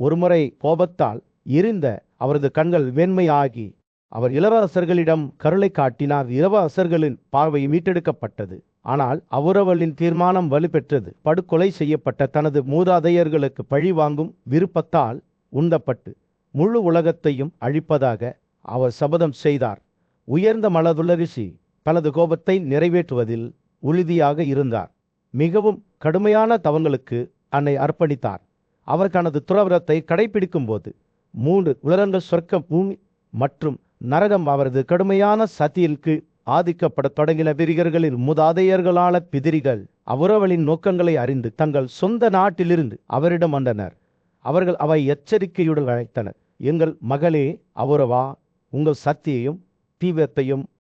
ஒருமுறை கோபத்தால் எரிந்த அவரது கண்கள் வெண்மையாகி அவர் இளவரசர்களிடம் கருளை காட்டினார். இளவரசர்களின் பார்வை மீட்டெடுக்கப்பட்டது. ஆனால் அபூர்வலின் தீர்மானம் வலுப்பெற்றது. படுகொலை செய்யப்பட்ட தனது மூதாதையர்களுக்கு பழி வாங்கும் விருப்பத்தால் உந்தப்பட்டு முழு உலகத்தையும் அழிப்பதாக அவர் சபதம் செய்தார். உயர்ந்த மனதுள்ள ரிஷி தனது கோபத்தை நிறைவேற்றுவதில் உறுதியாக இருந்தார். மிகவும் கடுமையான தவங்களுக்கு தன்னை அர்ப்பணித்தார். அவர் தனது துறவரத்தை கடைபிடிக்கும் போது 3 உலகங்கள் சொர்க்கம், பூமி மற்றும் நரகம் அவரது கடுமையான சத்தியிற்கு ஆதிக்கப்படத் தொடங்கின பிரிகர்களின் மூதாதையர்களான பிதிரிகள் அவரவளின் நோக்கங்களை அறிந்து தங்கள் சொந்த நாட்டிலிருந்து அவரிடம் வந்தனர். அவர்கள் அவை எச்சரிக்கையுடன் அழைத்தனர். எங்கள் மகளே அவரவா, உங்கள் சக்தியையும் தீவிரத்தையும்